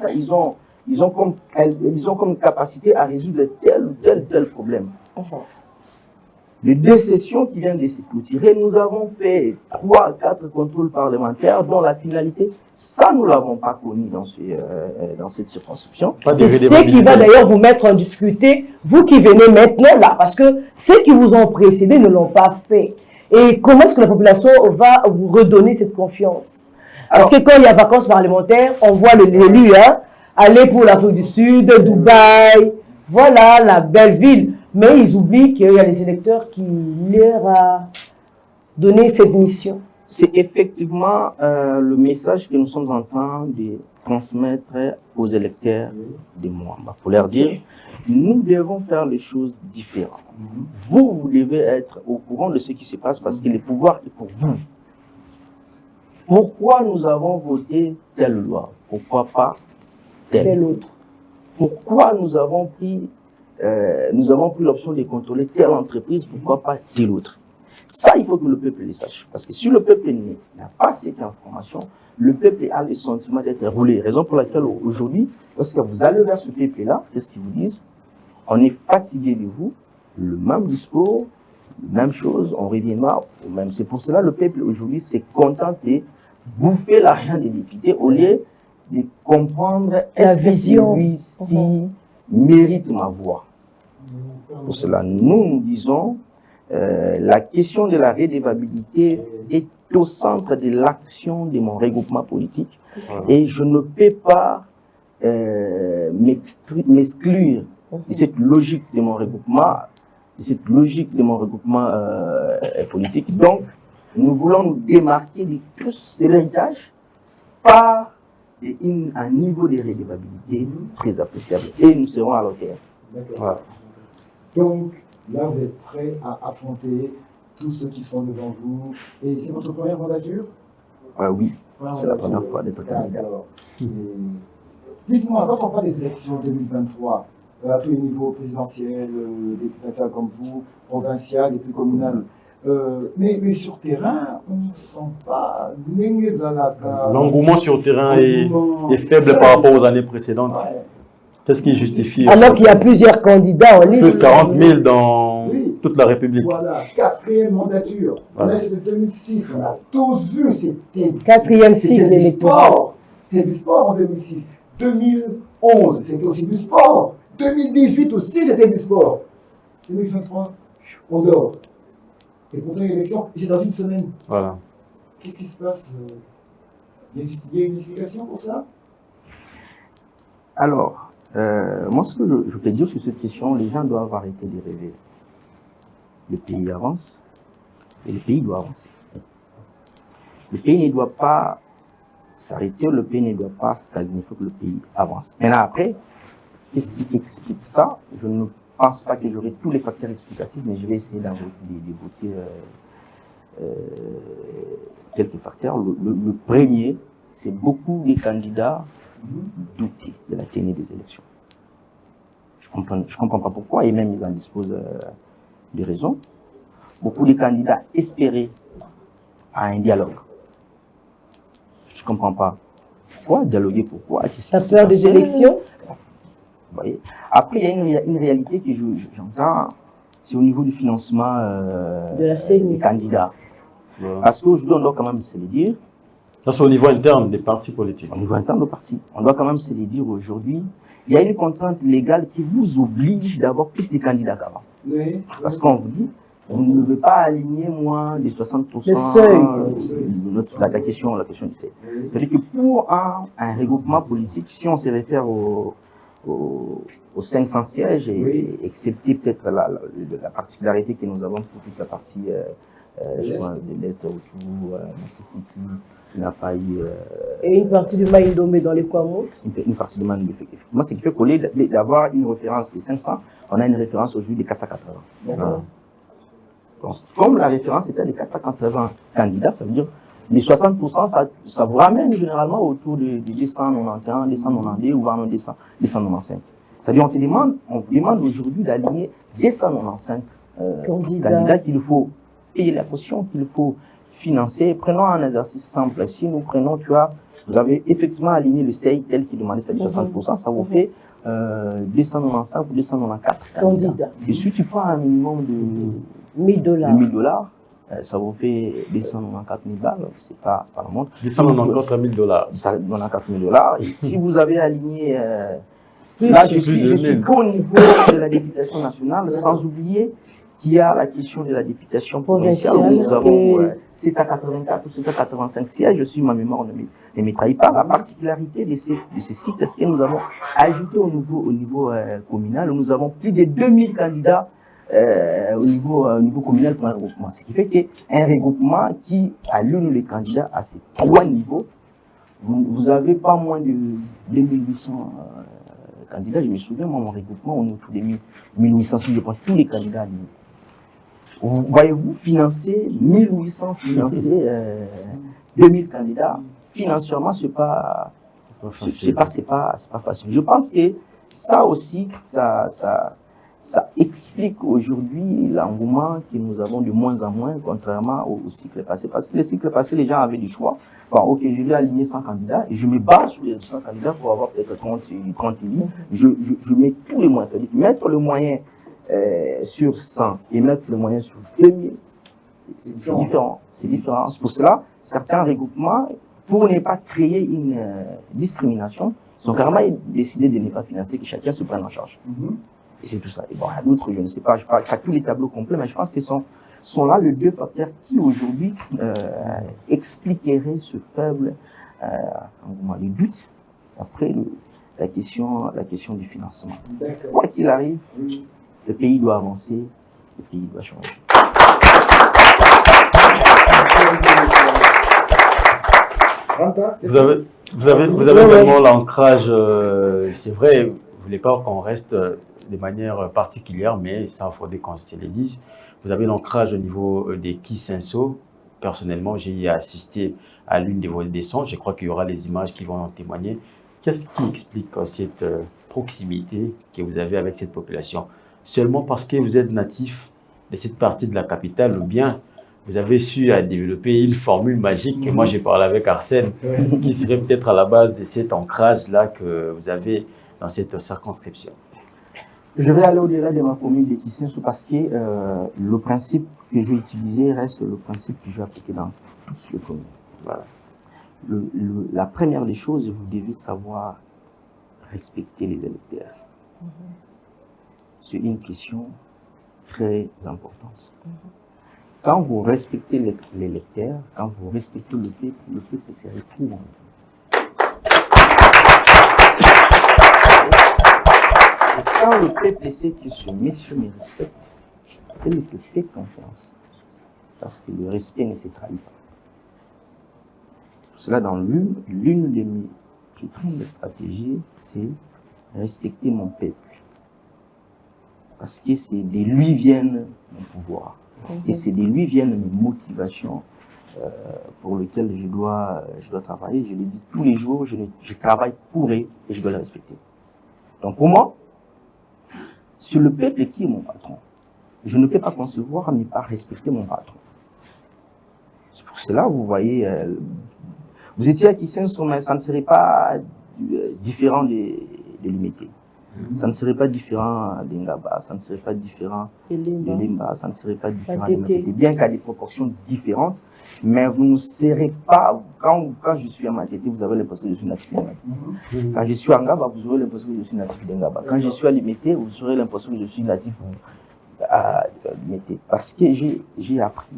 Speaker 5: ils ont comme capacité à résoudre tel ou tel problème. Les 2 sessions qui viennent de se clôturer, nous avons fait 3, 4 contrôles parlementaires dont la finalité, ça nous l'avons pas connu dans cette circonscription.
Speaker 3: C'est ce qui va d'ailleurs vous mettre en discuter, vous qui venez maintenant là, parce que ceux qui vous ont précédé ne l'ont pas fait. Et comment est-ce que la population va vous redonner cette confiance? Parce que quand il y a vacances parlementaires, on voit l'élu aller pour l'Afrique du Sud, Dubaï, voilà la belle ville. Mais ils oublient qu'il y a les électeurs qui leur ont donné cette mission.
Speaker 5: C'est effectivement le message que nous sommes en train de transmettre aux électeurs de Muamba. Pour leur dire, nous devons faire les choses différemment. Vous devez être au courant de ce qui se passe parce que le pouvoir est pour vous. Pourquoi nous avons voté telle loi? Pourquoi pas telle autre? Pourquoi nous avons pris l'option de contrôler telle entreprise? Pourquoi pas telle autre? Ça, il faut que le peuple le sache. Parce que si le peuple n'a pas cette information, le peuple a le sentiment d'être roulé. Raison pour laquelle aujourd'hui, lorsque vous allez vers ce peuple-là, qu'est-ce qu'ils vous disent? On est fatigué de vous, le même discours, la même chose, on reviendra au même. C'est pour cela que le peuple aujourd'hui s'est content de bouffer l'argent des députés au lieu de comprendre est-ce que celui-ci mérite ma voix. Pour cela, nous disons la question de la redevabilité est au centre de l'action de mon regroupement politique et je ne peux pas m'exclure de cette logique de mon regroupement, politique. Donc, nous voulons nous démarquer de tous de l'héritage par un niveau de redevabilité très appréciable et nous serons à l'auteur.
Speaker 1: Voilà. Donc, là, vous êtes prêts à affronter tous ceux qui sont devant vous. Et c'est votre première mandature?
Speaker 5: Oui, c'est la première fois d'être candidat.
Speaker 1: Dites-moi, quand on parle des élections 2023, à tous les niveaux, présidentiels, députés comme vous, provincial et puis communal, mais sur terrain, on ne sent pas
Speaker 2: l'engouement sur terrain est faible par rapport aux années précédentes. Ouais. Qu'est-ce qui justifie?
Speaker 3: Alors qu'il y a plusieurs candidats en liste.
Speaker 2: Plus de 40 000 dans toute la République.
Speaker 1: Voilà, 4e mandature. Voilà. Là, c'est de 2006. On a tous vu, c'était
Speaker 3: 4e cycle électoral.
Speaker 1: C'était du sport en 2006. 2011, c'était aussi du sport. 2018 aussi, c'était du sport. 2023, on dort. Et pour faire l'élection, c'est dans une semaine.
Speaker 2: Voilà.
Speaker 1: Qu'est-ce qui se passe? Il y a une explication pour ça?
Speaker 5: Alors, moi, ce que je peux dire sur cette question, les gens doivent arrêter de rêver. Le pays avance et le pays doit avancer. Le pays ne doit pas s'arrêter, le pays ne doit pas stagner, il faut que le pays avance. Maintenant, après, qu'est-ce qui explique ça? Je ne pense pas que j'aurai tous les facteurs explicatifs, mais je vais essayer d'évoquer quelques facteurs. Le premier, c'est beaucoup de candidats douter de la tenue des élections. Je comprends pas pourquoi, et même ils en disposent de raison. Beaucoup de candidats espéraient à un dialogue. Je comprends pas. Pourquoi dialoguer? Pourquoi?
Speaker 3: Ça peur des élections?
Speaker 5: Vous voyez. Après, il y a une réalité que j'entends, c'est au niveau du financement
Speaker 3: de la CENI.
Speaker 5: Des candidats. Parce qu'aujourd'hui, on doit quand même se le dire.
Speaker 2: Ça, c'est au niveau interne des partis politiques.
Speaker 5: Au niveau interne des partis. On doit quand même se le dire aujourd'hui. Il y a une contrainte légale qui vous oblige d'avoir plus de candidats qu'avant.
Speaker 1: Oui.
Speaker 5: Parce qu'on vous dit, on ne veut pas aligner moins de 60%.
Speaker 3: Le seuil.
Speaker 5: La question du seuil. C'est-à-dire que pour un regroupement politique, si on se réfère aux 500 sièges, et excepté peut-être la particularité que nous avons pour toute la partie de l'Est, autour, Mississippi, qui n'a pas eu...
Speaker 3: et une partie du Maïndomé dans les Kwamout.
Speaker 5: Une partie du Maïndomé. Moi, ce qui fait qu'au lieu d'avoir une référence des 500, on a une référence aujourd'hui des 480. Donc, comme la référence était des 480 candidats, ça veut dire les 60%, ça vous ramène généralement autour de 291, 292 ou vraiment 295. C'est-à-dire on vous demande aujourd'hui d'aligner 295 candidats qu'il faut payer la caution, qu'il faut financer. Prenons un exercice simple. Si nous prenons, vous avez effectivement aligné le CEI tel qu'il demandait, c'est 60%, ça vous fait 295 ou 294 candidats. Et si tu prends un minimum de $1000, ça vous fait 294 000 balles, c'est pas le monde.
Speaker 2: 294 $1000.
Speaker 5: Ça 294 000 $. Et si vous avez aligné, là je suis qu'au niveau de la députation nationale, sans oublier qu'il y a la question de la députation provinciale où nous avons 784 ou 785 sièges, si ma mémoire ne me trahit pas. La particularité de ces sites, c'est que nous avons ajouté au niveau communal, nous avons plus de 2000 candidats au niveau communal pour un regroupement. Ce qui fait qu'un regroupement qui allume les candidats à ces 3 niveaux, vous avez pas moins de 2800 candidats. Je me souviens, moi, mon regroupement, on est autour de 1800, si je prends tous les candidats alignés. Voyez-vous financer 1800, financer 2000 candidats, financièrement, c'est pas facile. Je pense que ça aussi, ça explique aujourd'hui l'engouement que nous avons de moins en moins, contrairement au cycle passé. Parce que le cycle passé, les gens avaient du choix. Bon, ok, je vais aligner 100 candidats et je me base sur les 100 candidats pour avoir peut-être 30 élus. Je mets tous les moyens. C'est-à-dire mettre le moyen sur 100 et mettre le moyen sur 2000, c'est différent. C'est différent. C'est pour cela, certains regroupements, pour ne pas créer une discrimination, sont carrément décidés de ne pas financer, que chacun se prenne en charge. Et c'est tout ça. Et bon, à d'autres, je ne sais pas, je parle pas tous les tableaux complets, mais je pense qu'ils sont là les 2 facteurs qui aujourd'hui expliqueraient ce faible engouement. Les doutes, après la question du financement. Quoi qu'il arrive, le pays doit avancer, le pays doit changer.
Speaker 2: Vous avez vraiment l'ancrage, c'est vrai, vous voulez pas qu'on reste de manière particulière, mais ça, il faudrait qu'on se le dise. Vous avez l'ancrage au niveau des Kisenso. Personnellement, j'ai assisté à l'une de vos descentes. Je crois qu'il y aura des images qui vont en témoigner. Qu'est-ce qui explique cette proximité que vous avez avec cette population? Seulement parce que vous êtes natif de cette partie de la capitale, ou bien vous avez su développer une formule magique, et moi j'ai parlé avec Arsène, qui serait peut-être à la base de cet ancrage-là que vous avez dans cette circonscription?
Speaker 5: Je vais aller au-delà de ma commune de Kisenso parce que le principe que je vais utiliser reste le principe que je vais appliquer dans toutes les communes. Voilà. La première des choses, vous devez savoir respecter les électeurs. C'est une question très importante. Quand vous respectez l'électeur, quand vous respectez le peuple se retrouve en vous. Et quand le peuple sait que ce monsieur me respecte, il me fait confiance. Parce que le respect ne se trahit pas. Pour cela, dans l'une de mes plus grandes stratégies, c'est respecter mon peuple. Parce que c'est de lui viennent mon pouvoir. Et c'est de lui viennent mes motivations pour lesquelles je dois travailler. Je le dis tous les jours, je travaille pour eux et je dois le respecter. Donc pour moi, c'est le peuple qui est mon patron. Je ne peux pas concevoir ne pas respecter mon patron. C'est pour cela, vous voyez, vous étiez à Kisenso, mais ça ne serait pas différent de l'Umité. Ça ne serait pas différent d'Engaba, ça ne serait pas différent de Limba, ça ne serait pas différent de Matete, bien qu'à des proportions différentes, mais vous ne serez pas, quand je suis à Matete, vous avez l'impression que je suis natif de Matete. Quand je suis à Ngaba, vous aurez l'impression que je suis natif d'Engaba. Quand je suis à Limité, vous aurez l'impression que je suis natif à Limité. Parce que j'ai appris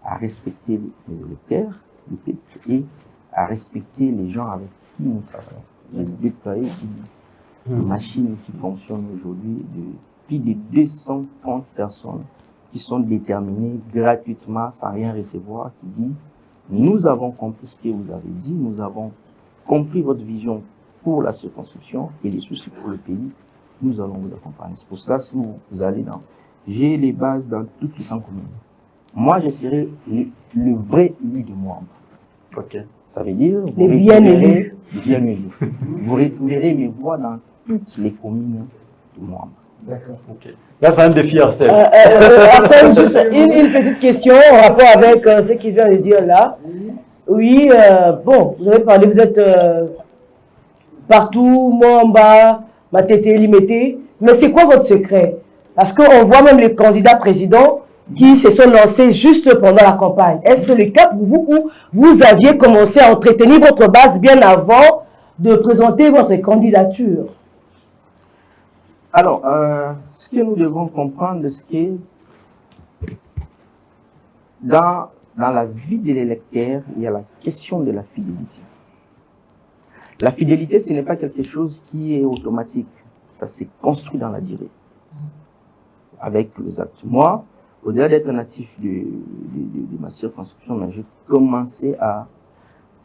Speaker 5: à respecter les électeurs, le peuple, et à respecter les gens avec qui nous travaillons. J'ai déployé une machine qui fonctionne aujourd'hui de plus de 230 personnes qui sont déterminées gratuitement, sans rien recevoir, qui dit « Nous avons compris ce que vous avez dit, nous avons compris votre vision pour la circonscription et les soucis pour le pays, nous allons vous accompagner. » C'est pour cela, si vous allez dans... J'ai les bases dans toutes les 100 communes. Moi, je serai le vrai élu de moi.
Speaker 2: Ok.
Speaker 5: Ça veut dire,
Speaker 3: vous retrouverez
Speaker 5: mes voix dans toutes les communes de moi.
Speaker 1: D'accord.
Speaker 2: Là, c'est un défi, Arsène.
Speaker 3: Arsène, juste une petite question en rapport avec ce qu'il vient de dire là. Oui, bon, vous avez parlé, vous êtes partout, Mwamba, Matete, Limete, mais c'est quoi votre secret? Parce qu'on voit même les candidats présidents qui se sont lancés juste pendant la campagne. Est-ce le cas pour vous où vous aviez commencé à entretenir votre base bien avant de présenter votre candidature?
Speaker 5: Alors, ce que nous devons comprendre, c'est que dans la vie de l'électeur, il y a la question de la fidélité. La fidélité, ce n'est pas quelque chose qui est automatique. Ça s'est construit dans la durée, avec les actes. Moi, au-delà d'être natif de ma circonscription, j'ai commencé à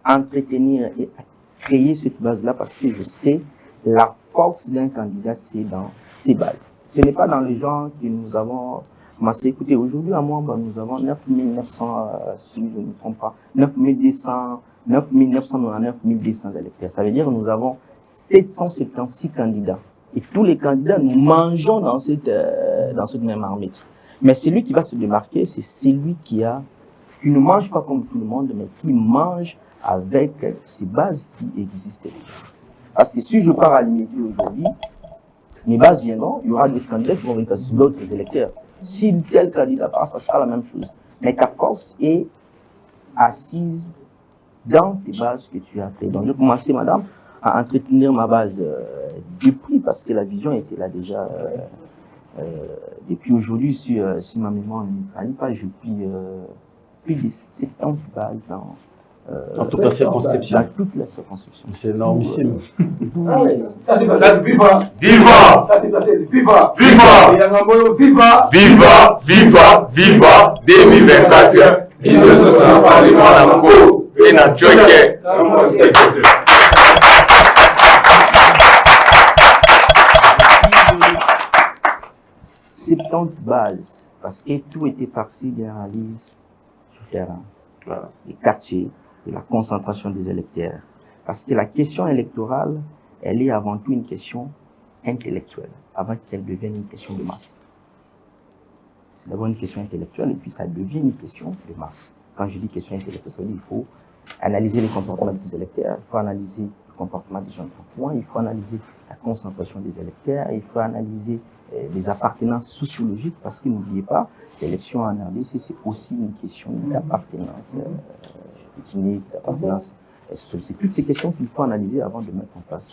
Speaker 5: entretenir et à créer cette base-là parce que je sais la force d'un candidat, c'est dans ses bases. Ce n'est pas dans les gens que nous avons commencé. Écoutez, aujourd'hui, à Mwamba, nous avons 9900, si je ne me trompe pas, 9999 200 électeurs. Ça veut dire que nous avons 776 candidats. Et tous les candidats, nous mangeons dans cette même marmite. Mais celui qui va se démarquer, c'est celui qui ne mange pas comme tout le monde, mais qui mange avec ces bases qui existent. Parce que si je pars à l'imité aujourd'hui, mes bases viendront, il y aura d'autres candidats qui vont venir sur d'autres électeurs. Si tel candidat part, ça sera la même chose. Mais ta force est assise dans tes bases que tu as créées. Donc, j'ai commencé, madame, à entretenir ma base depuis, parce que la vision était là déjà. Depuis aujourd'hui, si ma mémoire ne me trahit pas, j'ai plus de 70 bases dans
Speaker 2: toute la circonscription.
Speaker 5: Dans toute la circonscription.
Speaker 2: C'est énormissime.
Speaker 1: Ah oui, ça c'est passé viva!
Speaker 6: Viva!
Speaker 1: Ça c'est passé viva!
Speaker 6: Viva!
Speaker 1: Et Yangamboyo, viva!
Speaker 6: Viva! Viva! Viva! 2024! Izo sera parlement nango et na tchoke.
Speaker 5: 70 bases, parce que tout était parti de l'analyse sur le terrain, voilà, les quartiers, de la concentration des électeurs. Parce que la question électorale, elle est avant tout une question intellectuelle, avant qu'elle devienne une question de masse. C'est d'abord une question intellectuelle et puis ça devient une question de masse. Quand je dis question intellectuelle, ça veut dire qu'il faut analyser les comportements des électeurs, il faut analyser le comportement des gens de point, il faut analyser la concentration des électeurs, il faut analyser les appartenances sociologiques, parce que n'oubliez pas, l'élection en RDC, c'est aussi une question d'appartenance ethnique, d'appartenance sociale. C'est toutes ces questions qu'il faut analyser avant de mettre en place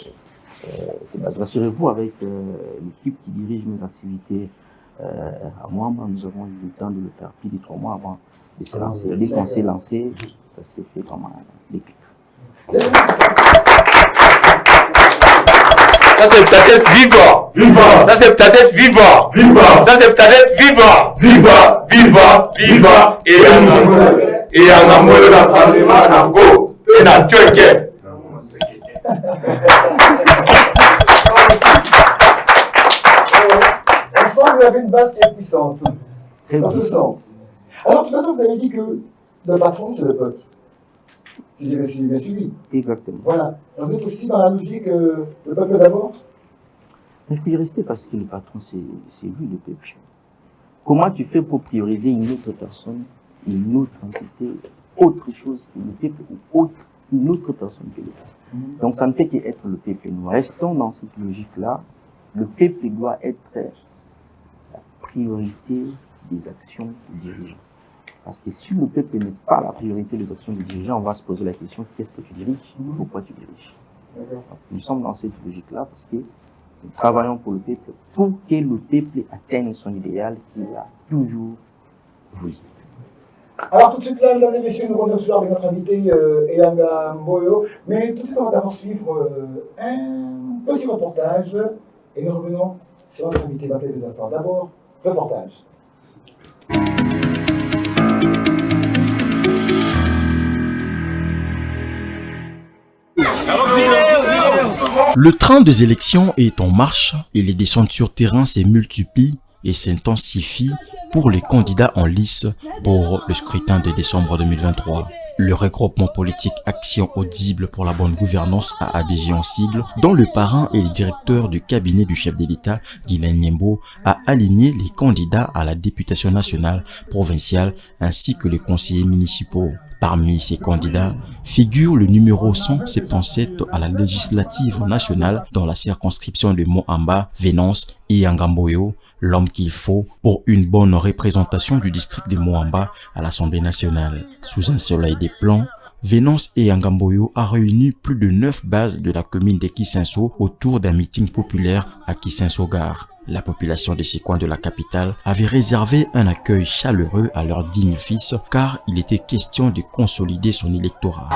Speaker 5: ces bases. Rassurez-vous, avec l'équipe qui dirige nos activités à Mwamba, nous avons eu le temps de le faire plus de 3 mois avant de se lancer. Dès qu'on s'est lancé, ça s'est fait comme un déclic.
Speaker 6: Ça c'est ta tête viva! Viva! Ça c'est ta tête viva! Viva! Ça c'est ta tête viva! Viva! Viva! Viva! Et Yangamboyo na parlement nango et na tchoke.
Speaker 1: On sent que vous avez une base qui est puissante.
Speaker 5: Très
Speaker 1: Ça se
Speaker 5: puissant.
Speaker 1: sent. Alors tout à l'heure, vous avez dit que le patron, c'est le peuple. Si j'ai bien suivi.
Speaker 5: Exactement.
Speaker 1: Voilà. Donc vous êtes aussi dans la logique le peuple d'abord?
Speaker 5: Il faut y rester parce que le patron, c'est lui le peuple. Comment tu fais pour prioriser une autre personne, une autre entité, autre chose que le peuple ou une autre personne que le peuple? Donc ça ne fait qu'être le peuple. Nous restons dans cette logique-là. Le peuple doit être la priorité des actions du dirigeant. Parce que si le peuple n'est pas la priorité des actions du dirigeant, on va se poser la question, qu'est-ce que tu diriges? Pourquoi tu diriges? Donc, nous sommes dans cette logique-là parce que nous travaillons pour le peuple, pour que le peuple atteigne son idéal qu'il a toujours voulu.
Speaker 1: Alors tout de suite là, mesdames et messieurs, nous revenons toujours avec notre invité Yangamboyo. Mais tout de suite, on va d'abord suivre un petit reportage et nous revenons sur notre invité dans quelques instants. D'abord, reportage.
Speaker 7: Le train des élections est en marche et les descentes sur terrain se multiplient et s'intensifient pour les candidats en lice pour le scrutin de décembre 2023. Le regroupement politique Action Audible pour la bonne gouvernance AABG en sigle, dont le parrain et le directeur du cabinet du chef de l'État, Guylaine Nyembo, a aligné les candidats à la députation nationale, provinciale ainsi que les conseillers municipaux. Parmi ces candidats figure le numéro 177 à la législative nationale dans la circonscription de Moamba, Venance et Yangamboyo, l'homme qu'il faut pour une bonne représentation du district de Moamba à l'Assemblée nationale. Sous un soleil des plans, Venance et Yangamboyo a réuni plus de 9 bases de la commune de Kisenso autour d'un meeting populaire à Kisenso-Gare. La population de ces coins de la capitale avait réservé un accueil chaleureux à leur digne fils car il était question de consolider son électorat.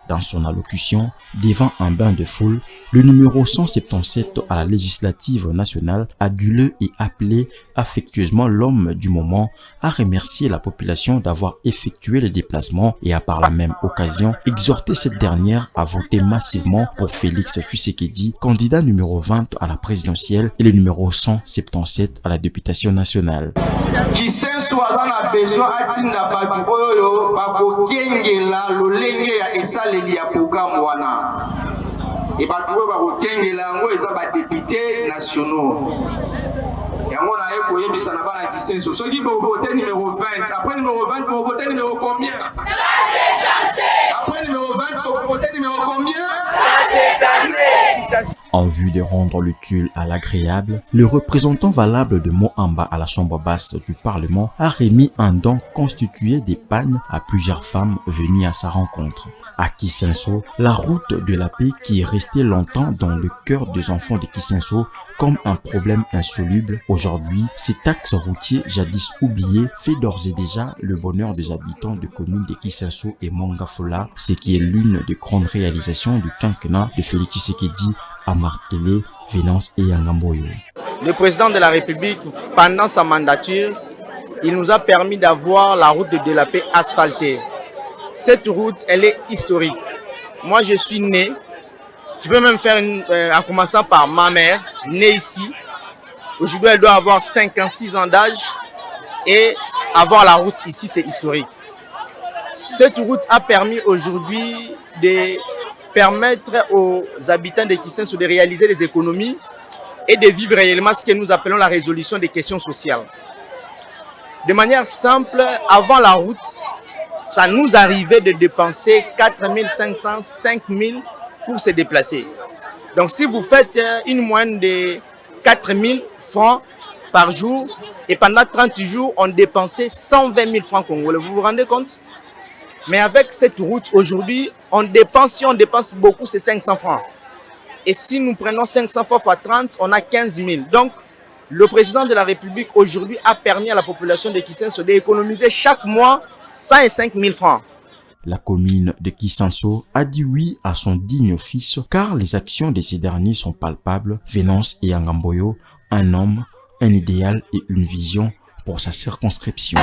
Speaker 7: Dans son allocution, devant un bain de foule, le numéro 177 à la législative nationale, adulé et appelé affectueusement l'homme du moment, a remercié la population d'avoir effectué le déplacement et a par la même occasion exhorté cette dernière à voter massivement pour Félix Tshisekedi, candidat numéro 20 à la présidentielle et le numéro 177 à la députation nationale.
Speaker 8: Ya programme wana et bato ba kokengela yango eza ba députés nationaux yango na eko yebisa na bana Kisenso soki bo voter numéro 20 après numéro 20 bo voter numéro combien? Après numéro 20 bo voter numéro combien?
Speaker 7: En vue de rendre le tulle à l'agréable, le représentant valable de Moamba à la chambre basse du Parlement a remis un don constitué d'épargne à plusieurs femmes venues à sa rencontre. À Kisenso, la route de la paix qui est restée longtemps dans le cœur des enfants de Kisenso comme un problème insoluble, aujourd'hui, cet axe routier jadis oublié fait d'ores et déjà le bonheur des habitants de communes de Kisenso et Mongafola, ce qui est l'une des grandes réalisations du quinquennat de Félix Tshisekedi à marteler Venance et Yangamboyo.
Speaker 5: Le président de la République, pendant sa mandature, il nous a permis d'avoir la route de la paix asphaltée. Cette route, elle est historique. Moi, je suis né, je peux même faire en commençant par ma mère, née ici. Aujourd'hui, elle doit avoir 5 ans, 6 ans d'âge. Et avoir la route ici, c'est historique. Cette route a permis aujourd'hui de permettre aux habitants de Kisenso de réaliser des économies et de vivre réellement ce que nous appelons la résolution des questions sociales. De manière simple, avant la route, ça nous arrivait de dépenser 4 500, 5 000 pour se déplacer. Donc si vous faites une moyenne de 4 000 francs par jour, et pendant 30 jours, on dépensait 120 000 francs congolais. Vous vous rendez compte? Mais avec cette route, aujourd'hui, si on dépense beaucoup, c'est 500 francs. Et si nous prenons 500 francs fois 30, on a 15 000. Donc, le président de la République, aujourd'hui, a permis à la population de Kisenso d'économiser chaque mois 105 000 francs.
Speaker 7: La commune de Kisenso a dit oui à son digne fils car les actions de ces derniers sont palpables. Venance et Yangamboyo, un homme, un idéal et une vision pour sa circonscription.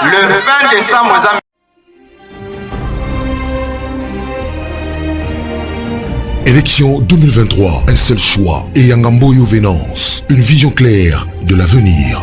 Speaker 8: Le 20 décembre,
Speaker 4: Élection 2023, un seul choix. Et Yangamboyo Venance, une vision claire de l'avenir.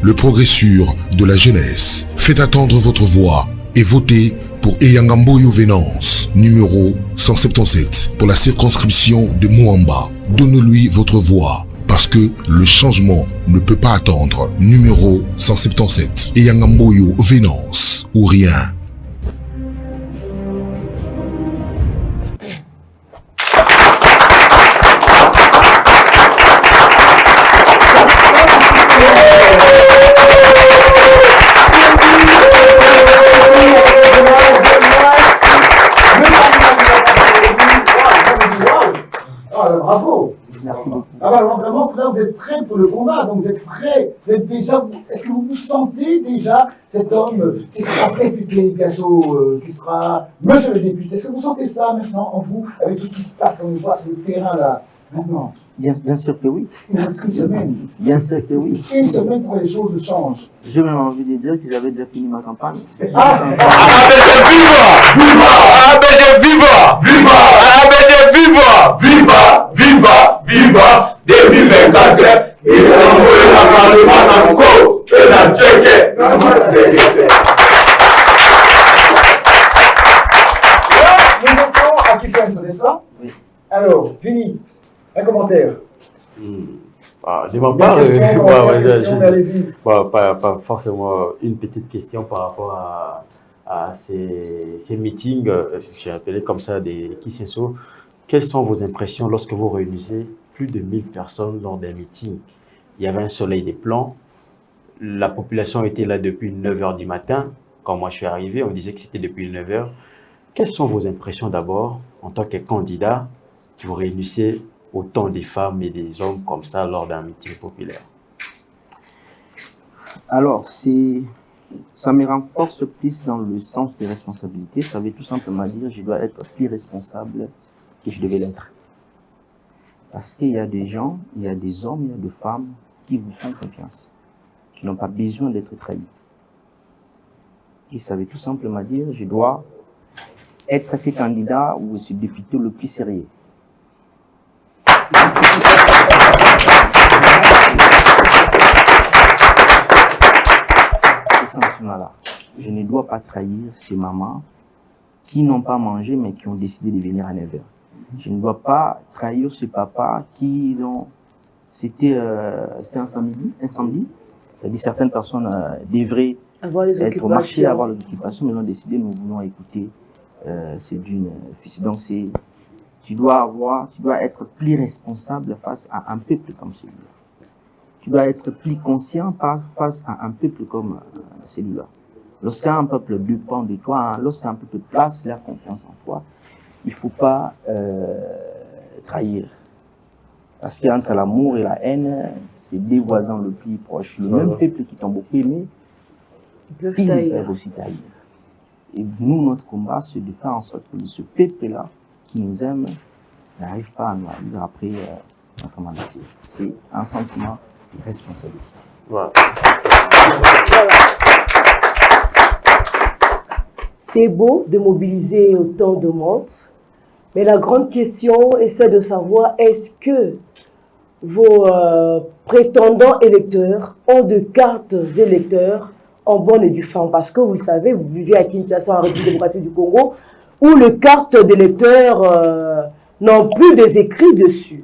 Speaker 4: Le progrès sûr de la jeunesse. Faites attendre votre voix et votez pour Yangamboyo Venance, numéro 177, pour la circonscription de Moamba. Donnez-lui votre voix, parce que le changement ne peut pas attendre. Numéro 177, Yangamboyo Venance, ou rien.
Speaker 1: Bravo.
Speaker 5: Merci beaucoup.
Speaker 1: Alors vraiment, là, vous êtes prêts pour le combat, donc vous êtes prêts. Vous êtes déjà. Est-ce que vous vous sentez déjà cet homme qui sera député bientôt, qui sera monsieur le député? Est-ce que vous sentez ça maintenant en vous, avec tout ce qui se passe quand on voit sur le terrain là, maintenant?
Speaker 5: Bien sûr que oui.
Speaker 1: Il ne reste qu'une semaine.
Speaker 5: Bien sûr que oui.
Speaker 1: Une semaine pour que les choses changent.
Speaker 5: J'ai même envie de dire que j'avais déjà fini ma campagne.
Speaker 6: ABG viva! Viva! ABG viva! Viva! Viva! Viva! 2024
Speaker 1: commentaire.
Speaker 2: De ma part, pas forcément une petite question par rapport à ces meetings, j'ai appelé comme ça des Kisenso. Quelles sont vos impressions lorsque vous réunissez plus de 1000 personnes lors d'un meeting? Il y avait un soleil des plans, la population était là depuis 9 h du matin. Quand moi je suis arrivé, on disait que c'était depuis 9 h. Quelles sont vos impressions d'abord en tant que candidat? Vous réunissez autant des femmes et des hommes comme ça lors d'un meeting populaire?
Speaker 5: Alors, ça me renforce plus dans le sens des responsabilités. Ça veut tout simplement dire que je dois être plus responsable que je devais l'être. Parce qu'il y a des gens, il y a des hommes, il y a des femmes qui vous font confiance, qui n'ont pas besoin d'être trahis. Et ça veut tout simplement dire que je dois être ce candidat ou ce député le plus sérieux. Ce sentiment-là, je ne dois pas trahir ces mamans qui n'ont pas mangé mais qui ont décidé de venir à 9 h. Je ne dois pas trahir ce papa qui ont... C'était un samedi. C'est-à-dire certaines personnes devraient être marchées, avoir les occupations, mais ont décidé, nous voulons écouter c'est d'une fille. Donc tu dois être plus responsable face à un peuple comme celui-là. Tu dois être plus conscient face à un peuple comme celui-là. Lorsqu'un peuple dépend de toi, lorsqu'un peuple place leur confiance en toi, il ne faut pas trahir. Parce qu'entre l'amour et la haine, c'est deux voisins le plus proches. Le même peuple qui t'ont beaucoup aimé, ils peuvent aussi trahir. Et nous, notre combat, c'est de faire en sorte que ce peuple-là, qui nous aime, n'arrive pas à nous haïr après notre mandat. C'est un sentiment de responsabilité.
Speaker 2: Voilà.
Speaker 3: C'est beau de mobiliser autant de monde, mais la grande question est celle de savoir est-ce que vos prétendants électeurs ont de cartes électeurs en bonne et due forme, parce que vous le savez, vous vivez à Kinshasa, en République démocratique du Congo, où les cartes d'électeurs n'ont plus des écrits dessus.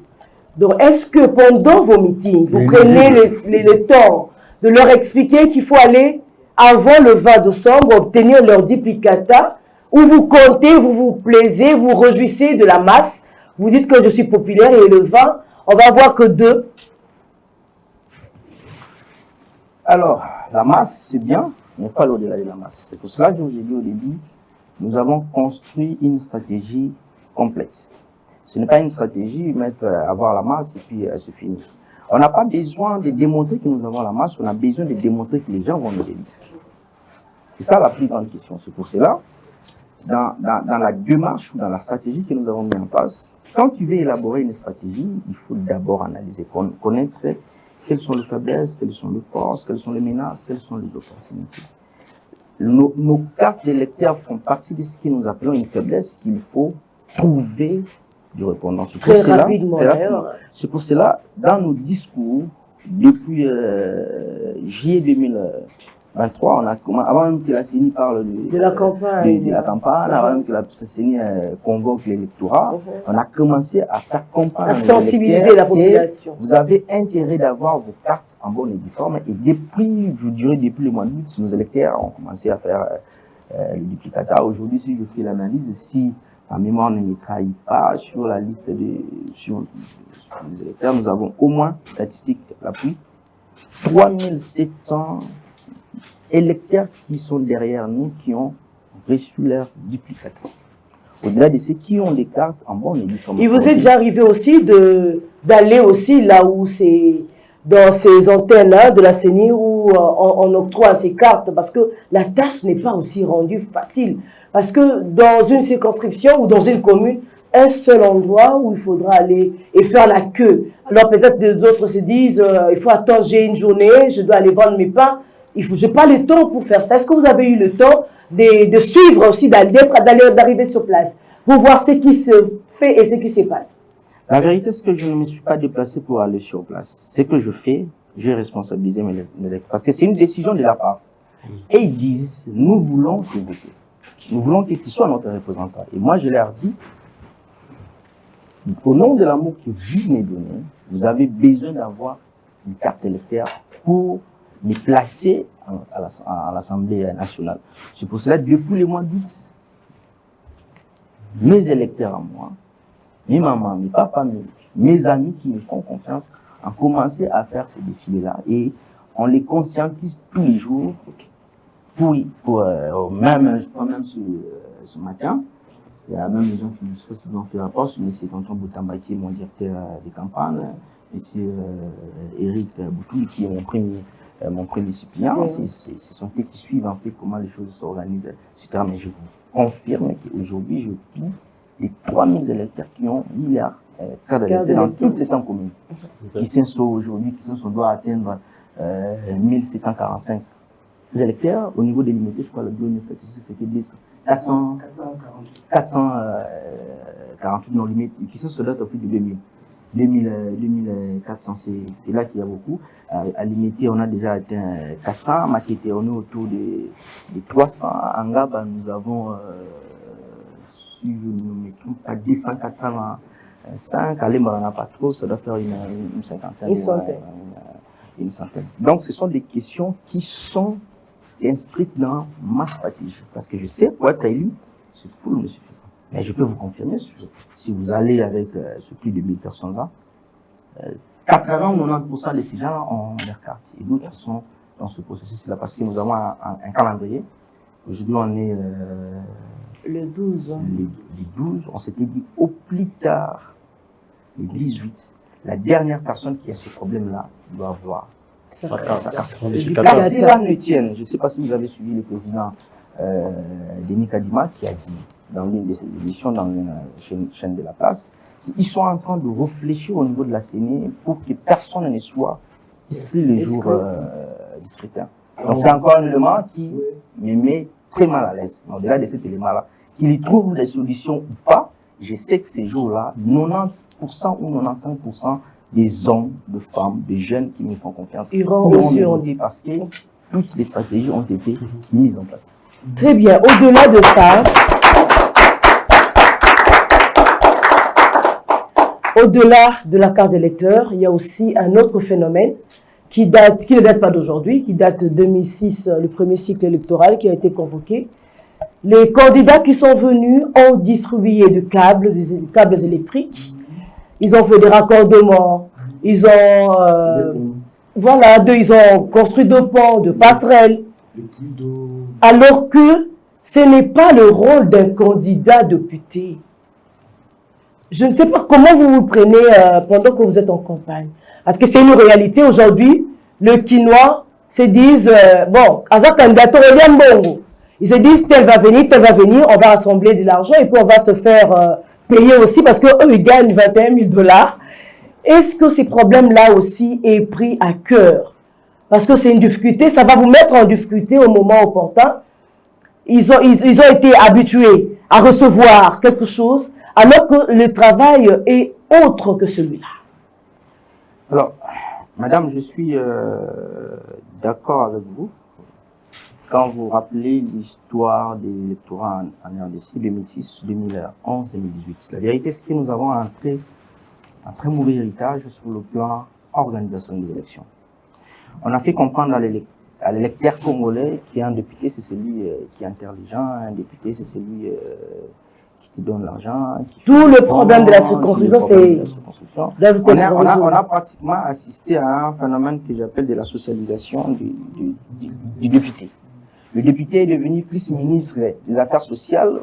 Speaker 3: Donc, est-ce que pendant vos meetings, vous prenez le temps de leur expliquer qu'il faut aller avant le 20 décembre obtenir leur duplicata, où vous comptez, vous vous plaisez, vous réjouissez de la masse, vous dites que je suis populaire et le 20, on va voir que 2.
Speaker 5: Alors, la masse, c'est bien, mais il faut aller au-delà de la masse. C'est pour cela que je vous ai dit au début, nous avons construit une stratégie complexe. Ce n'est pas une stratégie, avoir la masse et puis c'est fini. On n'a pas besoin de démontrer que nous avons la masse, on a besoin de démontrer que les gens vont nous élire. C'est ça la plus grande question. C'est pour cela, dans la démarche ou dans la stratégie que nous avons mis en place, quand tu veux élaborer une stratégie, il faut d'abord analyser, connaître quelles sont les faiblesses, quelles sont les forces, quelles sont les menaces, quelles sont les opportunités. Nos cartes d'électeurs font partie de ce que nous appelons une faiblesse qu'il faut trouver du répondant.
Speaker 3: Très rapidement.
Speaker 5: C'est pour cela, dans nos discours, depuis juillet 2023, avant même que la CENI parle
Speaker 3: de la campagne,
Speaker 5: avant même que la CENI convoque l'électorat, on a commencé à faire comprendre,
Speaker 3: à sensibiliser la population.
Speaker 5: Vous avez intérêt d'avoir vos cartes en bonne et due forme. Et depuis, je dirais depuis le mois d'août, nos électeurs ont commencé à faire le duplicata. Aujourd'hui, si je fais l'analyse, si ma mémoire ne me trahit pas, sur la liste des électeurs, nous avons au moins, statistique l'appui, 3700 électeurs qui sont derrière nous, qui ont reçu leur duplicata. Au-delà de ceux qui ont des cartes en bonne et due forme.
Speaker 3: Il vous est déjà arrivé aussi d'aller aussi là où c'est dans ces antennes de la CENI où on octroie ces cartes, parce que la tâche n'est pas aussi rendue facile. Parce que dans une circonscription ou dans une commune, un seul endroit où il faudra aller et faire la queue. Alors peut-être des autres se disent, il faut attendre, j'ai une journée, je dois aller vendre mes pains. Je n'ai pas le temps pour faire ça. Est-ce que vous avez eu le temps de suivre aussi, d'arriver sur place, pour voir ce qui se fait et ce qui se passe?
Speaker 5: La vérité, c'est que je ne me suis pas déplacé pour aller sur place. Ce que je fais, j'ai responsabilisé mes électeurs. Parce que c'est une décision de la part. Et ils disent, nous voulons te voter. Nous voulons que tu sois notre représentant. Et moi, je leur dis, au nom de l'amour que vous me donnez, vous avez besoin d'avoir une carte électeur pour me placer à l'Assemblée nationale. C'est pour cela, depuis le mois d'août, mes électeurs à moi, mes mamans, mes papas, mes amis qui me font confiance, ont commencé à faire ces défilés-là et on les conscientise tous les jours. Même, je crois même ce matin, il y a même des gens qui nous ont fait rapport sur M. Tonton Boutamba, qui est mon directeur de campagne, M. Eric Boutou, qui est mon premier suppléant. Ce sont eux qui suivent un peu comment les choses s'organisent, etc. Mais je vous confirme qu'aujourd'hui, je plie les 3000 électeurs qui ont mis leur carte d'électeur dans toutes les 100 communes. Qui sont aujourd'hui, doit atteindre 1745 électeurs. Au niveau des limités, je crois que le dernier statistique, c'était 448 non limités, qui sont soldats au plus de 2000. 2400, c'est là qu'il y a beaucoup. À limiter, on a déjà atteint 400. Maquetté, on est autour de 300. En Gaba, nous avons, si je ne me trompe pas, 285. À Lemba, on n'a pas trop, ça doit faire une cinquantaine. Une centaine. Donc, ce sont des questions qui sont inscrites dans ma stratégie. Parce que je sais, pour être élu, c'est full, monsieur. Mais je peux vous confirmer, si vous allez avec ce plus de 1000 personnes-là, 80 ou 90% de ces gens ont leur carte. Et d'autres sont dans ce processus-là parce que nous avons un calendrier. Aujourd'hui, on est
Speaker 3: le 12.
Speaker 5: Les 12, on s'était dit au plus tard, le 18, la dernière personne qui a ce problème-là doit avoir sa carte. Car cela ne tienne, je ne sais pas si vous avez suivi le président Denis Kadima qui a dit dans l'une de ses émissions, dans une chaîne de la place, qu'ils sont en train de réfléchir au niveau de la CENI pour que personne ne soit inscrit le jour du scrutin. Donc c'est encore un élément qui me met très mal à l'aise. Au-delà de cet élément-là, qu'il y trouve des solutions ou pas, je sais que ces jours-là, 90% ou 95% des hommes, de femmes, de jeunes qui me font confiance iront voter parce que toutes les stratégies ont été mises en place.
Speaker 3: Très bien. Au-delà de ça, au-delà de la carte d'électeur, il y a aussi un autre phénomène qui ne date pas d'aujourd'hui, qui date de 2006, le premier cycle électoral qui a été convoqué. Les candidats qui sont venus ont distribué des câbles électriques, ils ont fait des raccordements, ils ont, ils ont construit de ponts, de passerelles, alors que ce n'est pas le rôle d'un candidat député. Je ne sais pas comment vous vous prenez pendant que vous êtes en campagne. Parce que c'est une réalité aujourd'hui. Le Quinois se disent, bon, ils se disent, tel va venir, on va rassembler de l'argent et puis on va se faire payer aussi parce qu'eux, ils gagnent 21 000 $. Est-ce que ces problèmes-là aussi est pris à cœur? Parce que c'est une difficulté, ça va vous mettre en difficulté au moment opportun. Ils ont été habitués à recevoir quelque chose alors que le travail est autre que celui-là.
Speaker 5: Alors, madame, je suis d'accord avec vous. Quand vous rappelez l'histoire des électorats en RDC 2006, 2011, 2018, la vérité, c'est que nous avons un très mauvais héritage sur le plan organisation des élections. On a fait comprendre à l'électeur congolais qu'un député, c'est celui qui est intelligent, un député, c'est celui qui donne l'argent.
Speaker 3: Tout le problème de la circonscription, c'est...
Speaker 5: On a pratiquement assisté à un phénomène que j'appelle de la socialisation du député. Le député est devenu plus ministre des Affaires sociales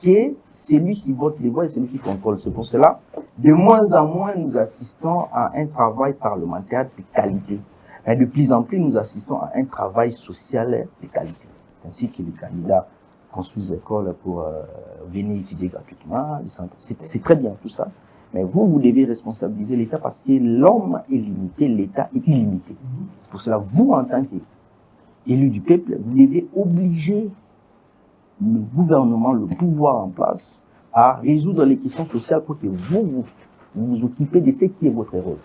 Speaker 5: que celui qui vote les voix et celui qui contrôle. C'est pour cela, de moins en moins, nous assistons à un travail parlementaire de qualité. Mais de plus en plus, nous assistons à un travail social de qualité. C'est ainsi que les candidats construisent des écoles pour venir étudier gratuitement. C'est très bien tout ça. Mais vous devez responsabiliser l'État parce que l'homme est limité, l'État est illimité. Pour cela, vous, en tant qu'élu du peuple, vous devez obliger le gouvernement, le pouvoir en place, à résoudre les questions sociales pour que vous occupez de ce qui est votre rôle.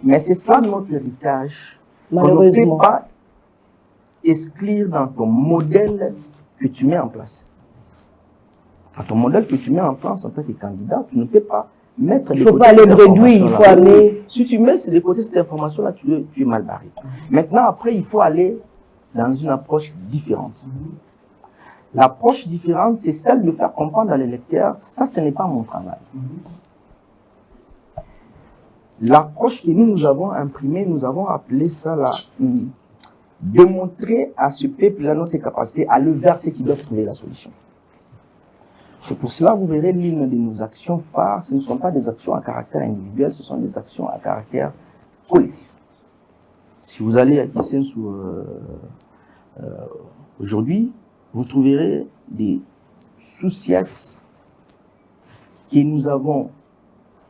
Speaker 5: Mais c'est ça notre héritage. On ne peut pas exclure dans ton modèle que tu mets en place. Dans ton modèle que tu mets en place en tant que candidat, tu ne peux pas mettre
Speaker 3: Il ne faut pas aller bredouille, il faut aller...
Speaker 5: Si tu mets de côté cette information-là, tu es mal barré. Maintenant, après, il faut aller dans une approche différente. L'approche différente, c'est celle de faire comprendre à l'électeur, ça, ce n'est pas mon travail. L'approche que nous avons imprimée, nous avons appelé ça là, démontrer à ce peuple-là notre capacité à le verser qui doivent trouver la solution. C'est pour cela que vous verrez l'une de nos actions phares, ce ne sont pas des actions à caractère individuel, ce sont des actions à caractère collectif. Si vous allez à Kisensu aujourd'hui, vous trouverez des sous-sièges que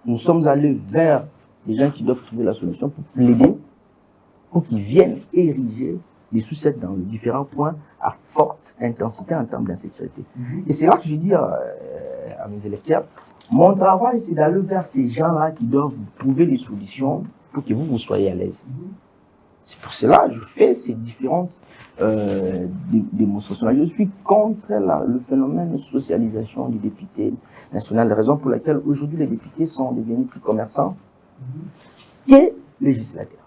Speaker 5: nous sommes allés vers les gens qui doivent trouver la solution pour plaider, pour qu'ils viennent ériger des sous-sièges dans les différents points à forte intensité en termes d'insécurité. Et c'est là que je dis à mes électeurs, mon travail c'est d'aller vers ces gens-là qui doivent trouver des solutions pour que vous soyez à l'aise. C'est pour cela que je fais ces différentes démonstrations. Je suis contre le phénomène de socialisation du député national, la raison pour laquelle aujourd'hui les députés sont devenus plus commerçants que législateurs.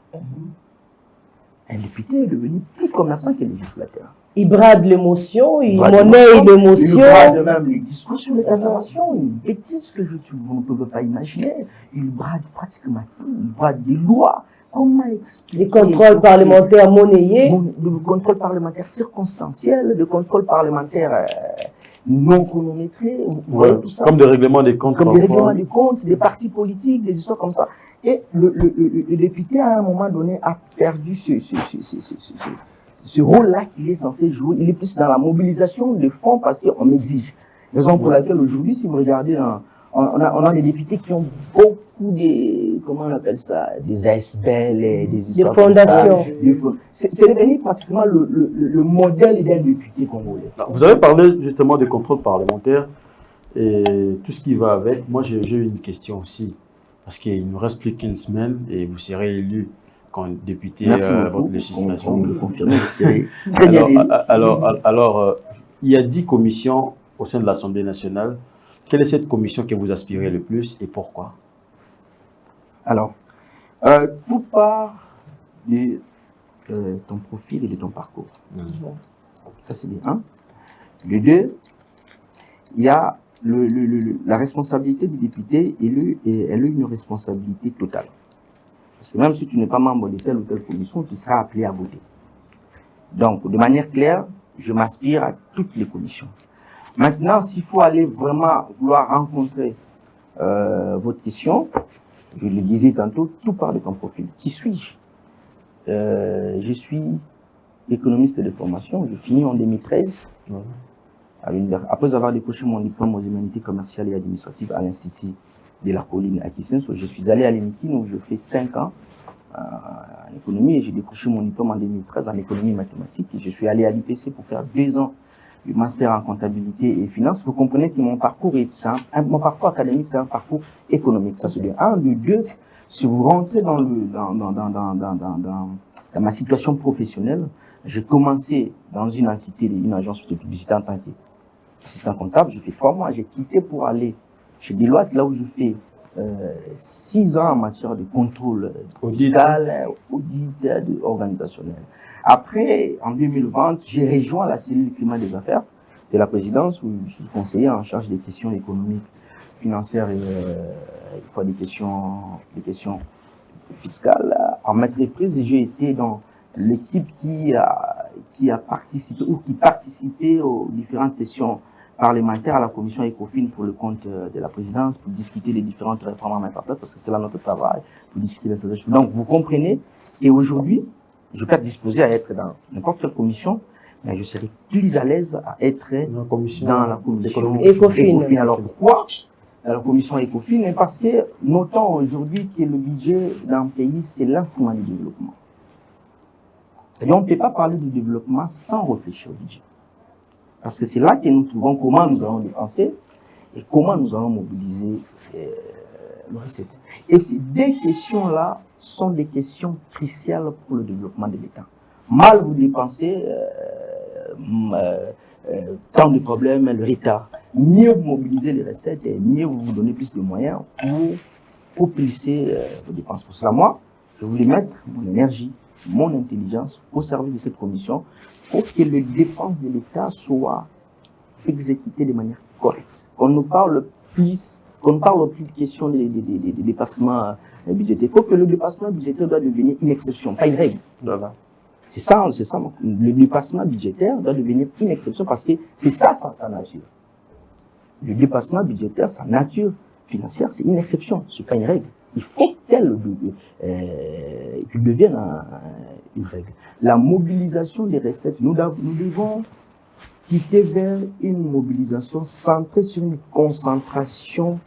Speaker 5: Un député est devenu plus commerçant que législateur.
Speaker 3: Il brade l'émotion, il monnaie l'émotion.
Speaker 5: Il brade même les discours sur les interventions, une bêtise que vous ne pouvez pas imaginer. Il brade pratiquement tout, il brade des lois. Comment expliquer?
Speaker 3: Les contrôles parlementaires monnayés.
Speaker 5: Le contrôle parlementaire circonstanciel, le contrôle parlementaire non chronométré, vous voyez tout ça.
Speaker 2: Comme des règlements des comptes.
Speaker 5: Comme des règlements des comptes, des partis politiques, des histoires comme ça. Et le député, à un moment donné, a perdu ce rôle-là qu'il est censé jouer. Il est plus dans la mobilisation de fonds parce qu'on m'exige. Raison pour laquelle aujourd'hui, si vous regardez, on a des députés qui ont beaucoup comment on appelle ça, des ASBL, des histoires
Speaker 3: des fondations.
Speaker 5: C'est devenu pratiquement le modèle d'un député congolais.
Speaker 2: Vous avez parlé justement des contrôles parlementaires et tout ce qui va avec. Moi, j'ai eu une question aussi. Parce qu'il nous reste plus qu'une semaine et vous serez élu comme député à votre législation. Alors, il y a 10 commissions au sein de l'Assemblée nationale. Quelle est cette commission que vous aspirez le plus et pourquoi?
Speaker 5: Alors, tout part de ton profil et de ton parcours. Ça, c'est bien. Hein? Le 2, il y a la responsabilité du député élu, et elle a une responsabilité totale. Parce que même si tu n'es pas membre de telle ou telle commission, tu seras appelé à voter. Donc, de manière claire, je m'aspire à toutes les commissions. Maintenant, s'il faut aller vraiment vouloir rencontrer votre question, je le disais tantôt, tout part de ton profil. Qui suis-je? Je suis économiste de formation, je finis en 2013. Après avoir décroché mon diplôme aux humanités commerciales et administratives à l'Institut de la Colline à Kisensu, je suis allé à l'ENIKIN où je fais 5 ans en économie et j'ai décroché mon diplôme en 2013 en économie mathématique. Et je suis allé à l'IPC pour faire 2 ans de master en comptabilité et finance. Vous comprenez que mon parcours mon parcours académique, c'est un parcours économique. Ça se dit. Le 2, si vous rentrez dans ma situation professionnelle, j'ai commencé dans une entité, une agence de publicité en tant qu'assistant comptable. J'ai fait 3 mois. J'ai quitté pour aller chez Deloitte, là où je fais 6 ans en matière de contrôle fiscal, audit organisationnel. Après, en 2020, j'ai rejoint la cellule climat des affaires de la présidence où je suis conseiller en charge des questions économiques, financières et des questions fiscales. En maîtrise, j'ai été dans l'équipe qui a participé ou qui participait aux différentes sessions parlementaires à la commission ECOFIN pour le compte de la présidence, pour discuter des différentes réformes à mettre en place, parce que c'est là notre travail, pour discuter des stratégies. Donc, vous comprenez, et aujourd'hui, je peux être disposé à être dans n'importe quelle commission, mais je serai plus à l'aise à être dans la commission ECOFIN. Alors, pourquoi la commission ECOFIN? Parce que, notons aujourd'hui que le budget d'un pays, c'est l'instrument du développement. C'est-à-dire, on ne peut pas parler du développement sans réfléchir au budget. Parce que c'est là que nous trouvons comment nous allons dépenser et comment nous allons mobiliser le recette. Et ces 2 questions-là sont des questions cruciales pour le développement de l'État. Mal vous dépensez, tant de problèmes, le retard. Mieux vous mobiliser les recettes et mieux vous donner plus de moyens pour plisser vos dépenses. Pour cela, moi, je voulais mettre mon énergie, mon intelligence au service de cette commission pour que les dépenses de l'État soient exécutées de manière correcte. Qu'on ne parle plus de question des dépassements budgétaires. Il faut que le dépassement budgétaire doit devenir une exception, pas une règle.
Speaker 2: Voilà.
Speaker 5: C'est ça. Le dépassement budgétaire doit devenir une exception parce que c'est ça sa nature. Le dépassement budgétaire, sa nature financière, c'est une exception, c'est pas une règle. Il faut qu'elle devienne une règle. La mobilisation des recettes, nous devons quitter vers une mobilisation centrée sur une concentration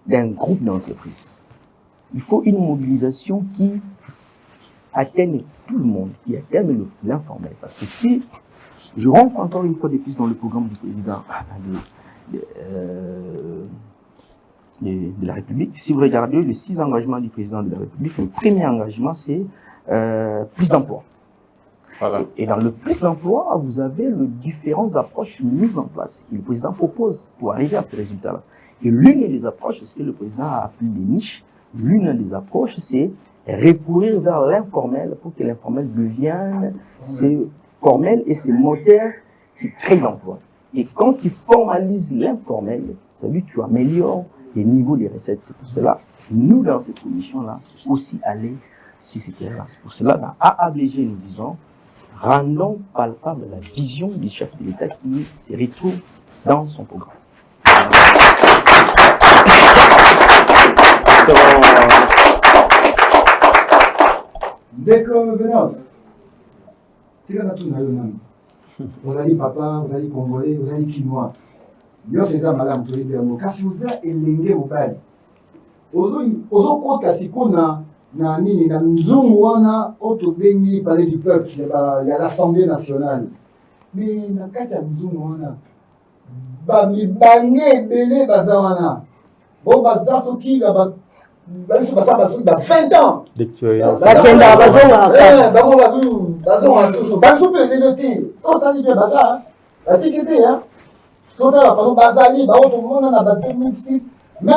Speaker 5: d'un groupe d'entreprises. Il faut une mobilisation qui atteigne tout le monde, qui atteigne l'informel. Parce que si je rentre encore une fois de plus dans le programme du président de la République, si vous regardez les 6 engagements du président de la République, le premier engagement, c'est plus d'emploi. Voilà. Et dans le plus d'emploi, vous avez les différentes approches mises en place que le président propose pour arriver à ce résultat-là. Et l'une des approches, c'est ce que le président a appelé des niches. L'une des approches, c'est recourir vers l'informel pour que l'informel devienne formel et c'est moteur qui crée l'emploi. Et quand tu formalises l'informel, ça veut dire que tu améliores les niveaux des recettes. C'est pour cela, nous, dans cette commission-là, c'est aussi aller sur ces terrains. C'est pour cela, dans AABG, nous disons, rendons palpable la vision du chef de l'État qui se retrouve dans son programme.
Speaker 1: D'accord, Venance. Vous allez papa, vous allez congolais, vous allez quinois. Yo c'est ça madame to dire mo kasi uza elenge mobali. Ozo kota sikuna na nini na nzungu wana oto bengi parler du peuple il y a l'Assemblée nationale. Mais na kati ya nzungu wana ba mibange belé baza wana. Bo baza soki ba biso basa ba 20 ans
Speaker 2: d'expérience.
Speaker 3: Bakenda bazonga
Speaker 1: bazonga toujours baso pe les deux sotali bien baza batikete hein. Par Bazali, on a 2006, même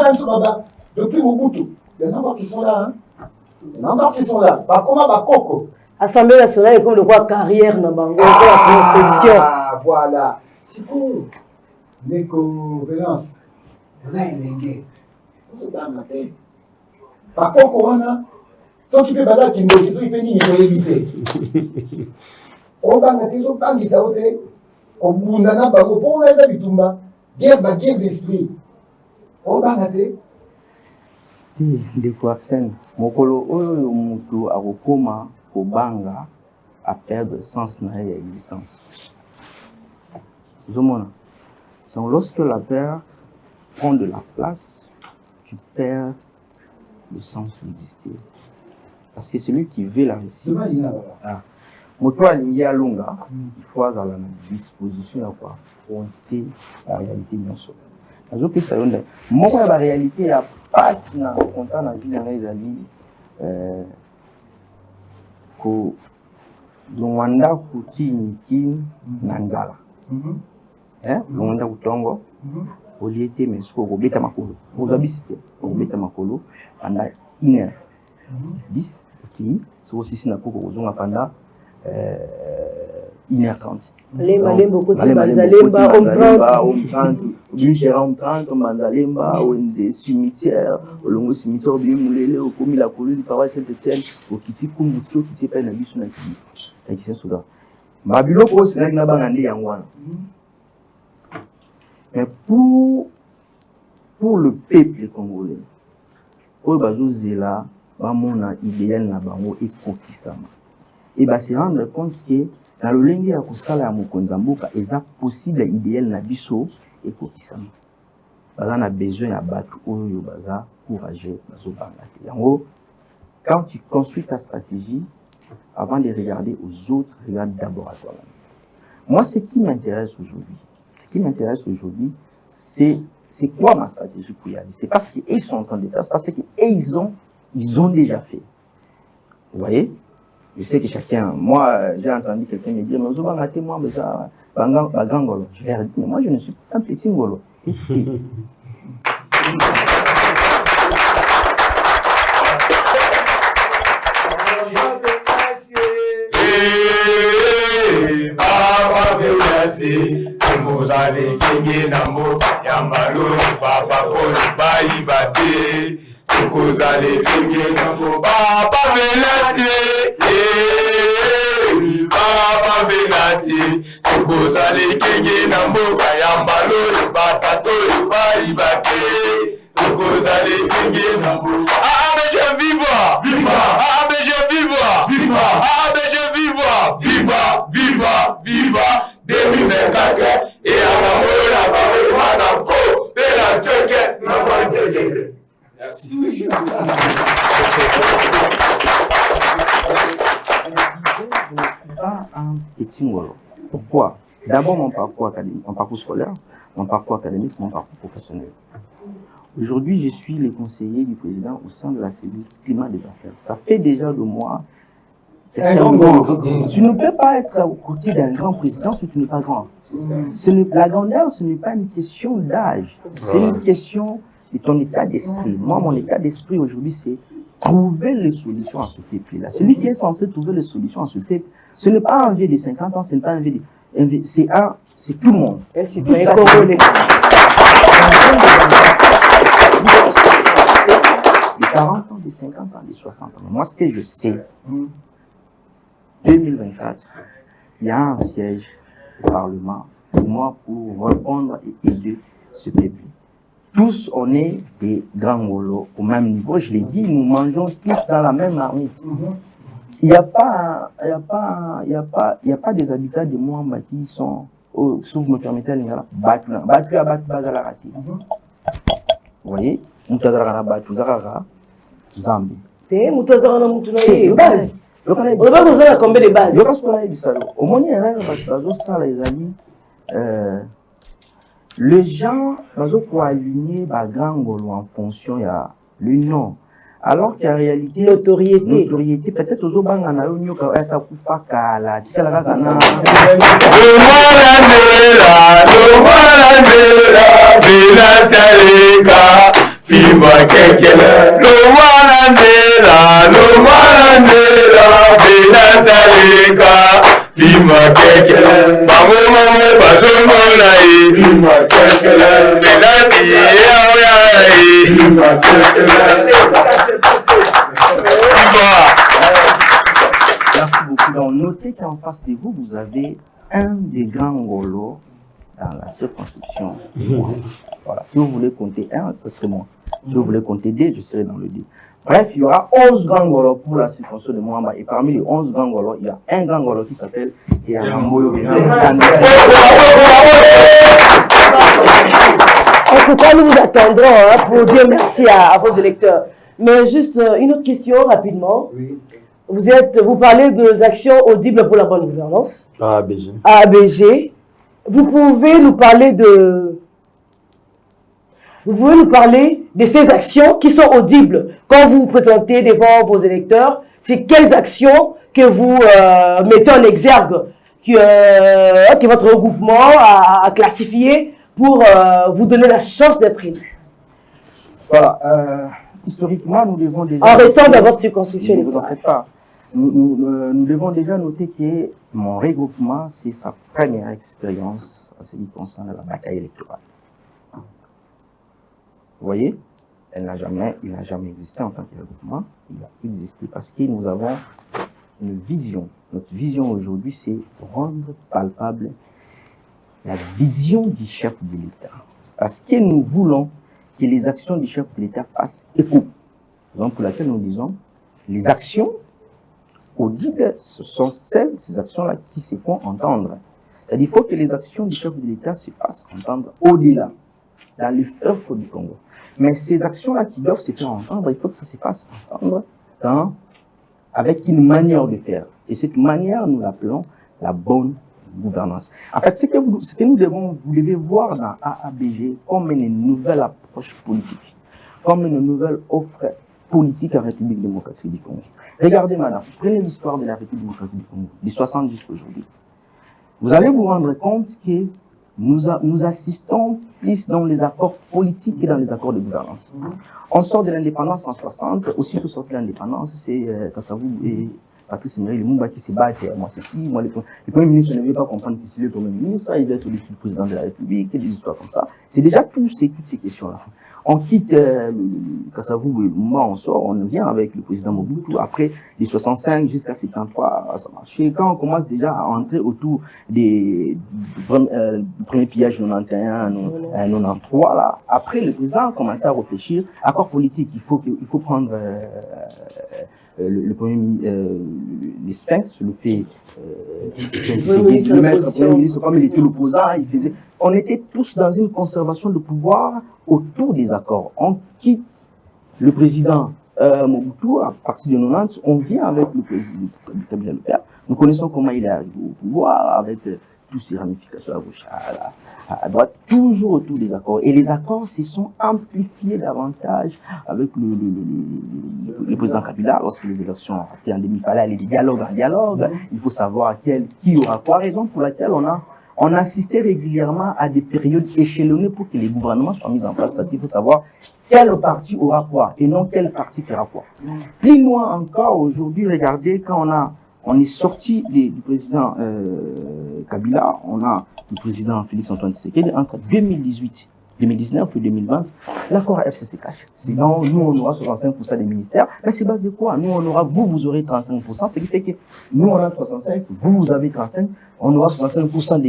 Speaker 1: depuis Mobutu. Il y en a encore qui sont là. Il y en a encore qui sont là. Comment Bakoko?
Speaker 3: Assemblée nationale est comme le quoi carrière dans Bango, la profession.
Speaker 1: Ah, voilà. C'est cool. Neko, Venance, vous avez un lingue. Vous avez un matin. Par contre, on a. Sans qu'il peut bazar qui me dit, il peut ni éviter. On va mettre les autres qui sont au Bundana Bango, pour les habitants, guerre d'esprit. On va rater.
Speaker 5: De quoi scène, Mokolo, oyo mutu akokoma kobanga à perdre sens dans l'existence. Donc lorsque la peur prend de la place, tu perds le sens d'exister. Parce que celui qui veut la réussite. Moto alingi alonga, il faut avoir la disposition pour affronter la réalité bien sûr. Nazo pesa yonda. Moko ya ba réalité ya passe na affronter na vie na ezali ko longwanda kuti niki na nzala. Longwanda kutongo oliete mais ko beta makolo. Ozabisite, ko beta makolo pendant 1 heure. 10 qui so aussi na poko ozonga pendant 1h30.
Speaker 3: Lemba koti banzalemba homme 30.
Speaker 5: Bingera homme 30 banzalemba onze cimetière olongo cimetière bi mulele okomi la colline paroisse Saint-Étienne okiti kumbucho kiti pa na biso na kiti. Et qui c'est soudain. Babilo ko c'est na banga ndi yangwana. Mais pour le peuple congolais, oyo bazozela bamona idéal na bango ekokisama. Et bah se rendre compte que dans le lenge ya kusala ya mokonzi mboka eza possible idéal na biso ekokisama. Baza na besoin ya bato oyo baza courageux bazo banga te. Yango quand tu construis ta stratégie avant de regarder aux autres, regarde d'abord à toi-même. Moi ce qui m'intéresse aujourd'hui, c'est quoi ma stratégie pour y aller? C'est parce qu'ils sont en train de faire, c'est parce qu'ils ont déjà fait. Vous voyez? Je sais que chacun, moi, j'ai entendu quelqu'un me dire, mais je vais rater moi, mais ça, grand golo. Je leur ai dit, mais moi, je ne suis pas un petit golo.
Speaker 6: Tukuzale kinge nambo Papa Venati Papa Venati Tukuzale kinge nambo Kayamba lori batato Bari bate Tukuzale kinge nambo Ah mais je viva Viva Ah mais je viva Viva Ah mais je viva Viva Viva Viva 2024 Et à la mort la barre Manako Et la tchèque N'a pas essayé. Merci.
Speaker 5: Je ne suis pas un petit ngolo. Pourquoi? D'abord mon parcours académique, mon parcours scolaire, mon parcours académique, mon parcours professionnel. Aujourd'hui, je suis le conseiller du président au sein de la cellule climat des affaires. Ça fait déjà de moi un grand ngolo. Tu ne peux pas être aux côtés d'un grand président si tu n'es pas grand. La grandeur, ce n'est pas une question d'âge, c'est une question de ton état d'esprit. Moi, mon état d'esprit aujourd'hui, c'est trouver les solutions à ce peuple-là. Celui qui est censé trouver les solutions à ce peuple, ce n'est pas un vieux de 50 ans, ce n'est pas un vieux de... C'est tout le monde.
Speaker 3: C'est congolais.
Speaker 5: De 40 ans, de 50 ans, de 60 ans. Mais moi, ce que je sais, 2024, il y a un siège au Parlement pour moi pour répondre et aider ce peuple. Tous, on est des grands Ngolo au même niveau. Je l'ai dit, nous mangeons tous dans la même marmite. Il n'y a pas des habitants de Mwamba qui sont, si vous me permettez, battus à raté. Vous voyez, nous avons battu Zambie. Les gens ont aligné les grands Ngolo en fonction de l'union. Alors qu'en réalité, notoriété, peut-être aux Obanga na yo nyoka esa kufaka la tikala kaka na
Speaker 6: Bima kekele, bango mame bazomo na ye. Bima kekele, benati ye. Bima kekele.
Speaker 5: Merci beaucoup. Donc, notez qu'en face de vous, vous avez un des grands Ngolo dans la circonscription. Voilà. Si vous voulez compter un, ce serait moi. Si vous voulez compter deux, je serai dans le deux. Bref, il y aura 11 grands Ngolo pour la circonscription de Mwamba. Et parmi les 11 grands Ngolo, il y a un grand Ngolo qui s'appelle Eyangamboyo.
Speaker 3: En tout cas, nous vous attendrons pour dire merci à vos électeurs. Mais juste une autre question rapidement.
Speaker 1: Oui.
Speaker 3: Vous parlez des actions audibles pour la bonne gouvernance.
Speaker 2: AABG.
Speaker 3: AABG. Vous pouvez nous parler de ces actions qui sont audibles quand vous vous présentez devant vos électeurs. C'est quelles actions que vous mettez en exergue que votre regroupement a classifié pour vous donner la chance d'être élu.
Speaker 5: Voilà. Historiquement, nous devons déjà...
Speaker 3: En restant dans votre circonscription
Speaker 5: Ne vous en faites pas. Nous devons déjà noter que mon regroupement, c'est sa première expérience en ce qui concerne la bataille électorale. Vous voyez, il n'a jamais existé en tant que regroupement. Il a existé parce que nous avons une vision. Notre vision aujourd'hui, c'est rendre palpable la vision du chef de l'État. Parce que nous voulons que les actions du chef de l'État fassent écho. Raison pour laquelle nous disons, les actions audibles, ce sont ces actions-là qui se font entendre. C'est-à-dire qu'il faut que les actions du chef de l'État se fassent entendre au-delà, dans le feu du Congo. Mais ces actions-là qui doivent se faire entendre, il faut que ça se fasse entendre avec une manière de faire. Et cette manière, nous l'appelons la bonne gouvernance. En fait, ce que vous devez voir dans AABG comme une nouvelle approche politique, comme une nouvelle offre politique en République démocratique du Congo. Regardez, madame, prenez l'histoire de la République démocratique du Congo, de 60 jusqu'à aujourd'hui. Vous allez vous rendre compte que nous assistons plus dans les accords politiques que dans les accords de gouvernance. On sort de l'indépendance en 60, aussitôt sorti de l'indépendance, c'est Kassavou et Patrice Emery Lumumba qui se battent, moi ceci, moi le Premier ministre ne veut pas comprendre que c'est le Premier ministre, il veut être le président de la République, et des histoires comme ça. C'est déjà toutes ces questions-là. On quitte Kassavou et Lumumba, on sort, on vient avec le président Mobutu. Après, les 65 jusqu'à 73, ça marche. Et quand on commence déjà à entrer autour du premier pillage 91, 93, là, après le président a commencé à réfléchir, accord politique, il faut prendre le premier ministre, les Sphinx, le fait, le maître premier ministre, comme il était l'opposant, il faisait. On était tous dans une conservation de pouvoir autour des accords. On quitte le président Mobutu à partir de 90, on vient avec le président Kabila le Père. Nous connaissons comment il est arrivé au pouvoir avec toutes ces ramifications à gauche, à droite, toujours autour des accords. Et les accords se sont amplifiés davantage avec le président Kabila lorsque les élections étaient en demi. Il fallait aller de dialogue en dialogue. Il faut savoir qui aura quoi, raison pour laquelle on assistait régulièrement à des périodes échelonnées pour que les gouvernements soient mis en place, parce qu'il faut savoir quel parti aura quoi et non quel parti fera quoi. Plus loin encore, aujourd'hui, regardez, quand on est sorti du président Kabila, on a le président Félix-Antoine Tshisekedi entre 2019 et 2020, l'accord FCC cache. Sinon, nous, on aura 65% des ministères. Mais c'est base de quoi? Nous, on aura, vous aurez 35%. Ce qui fait que nous, on a 65%, vous avez 35%. On aura 65%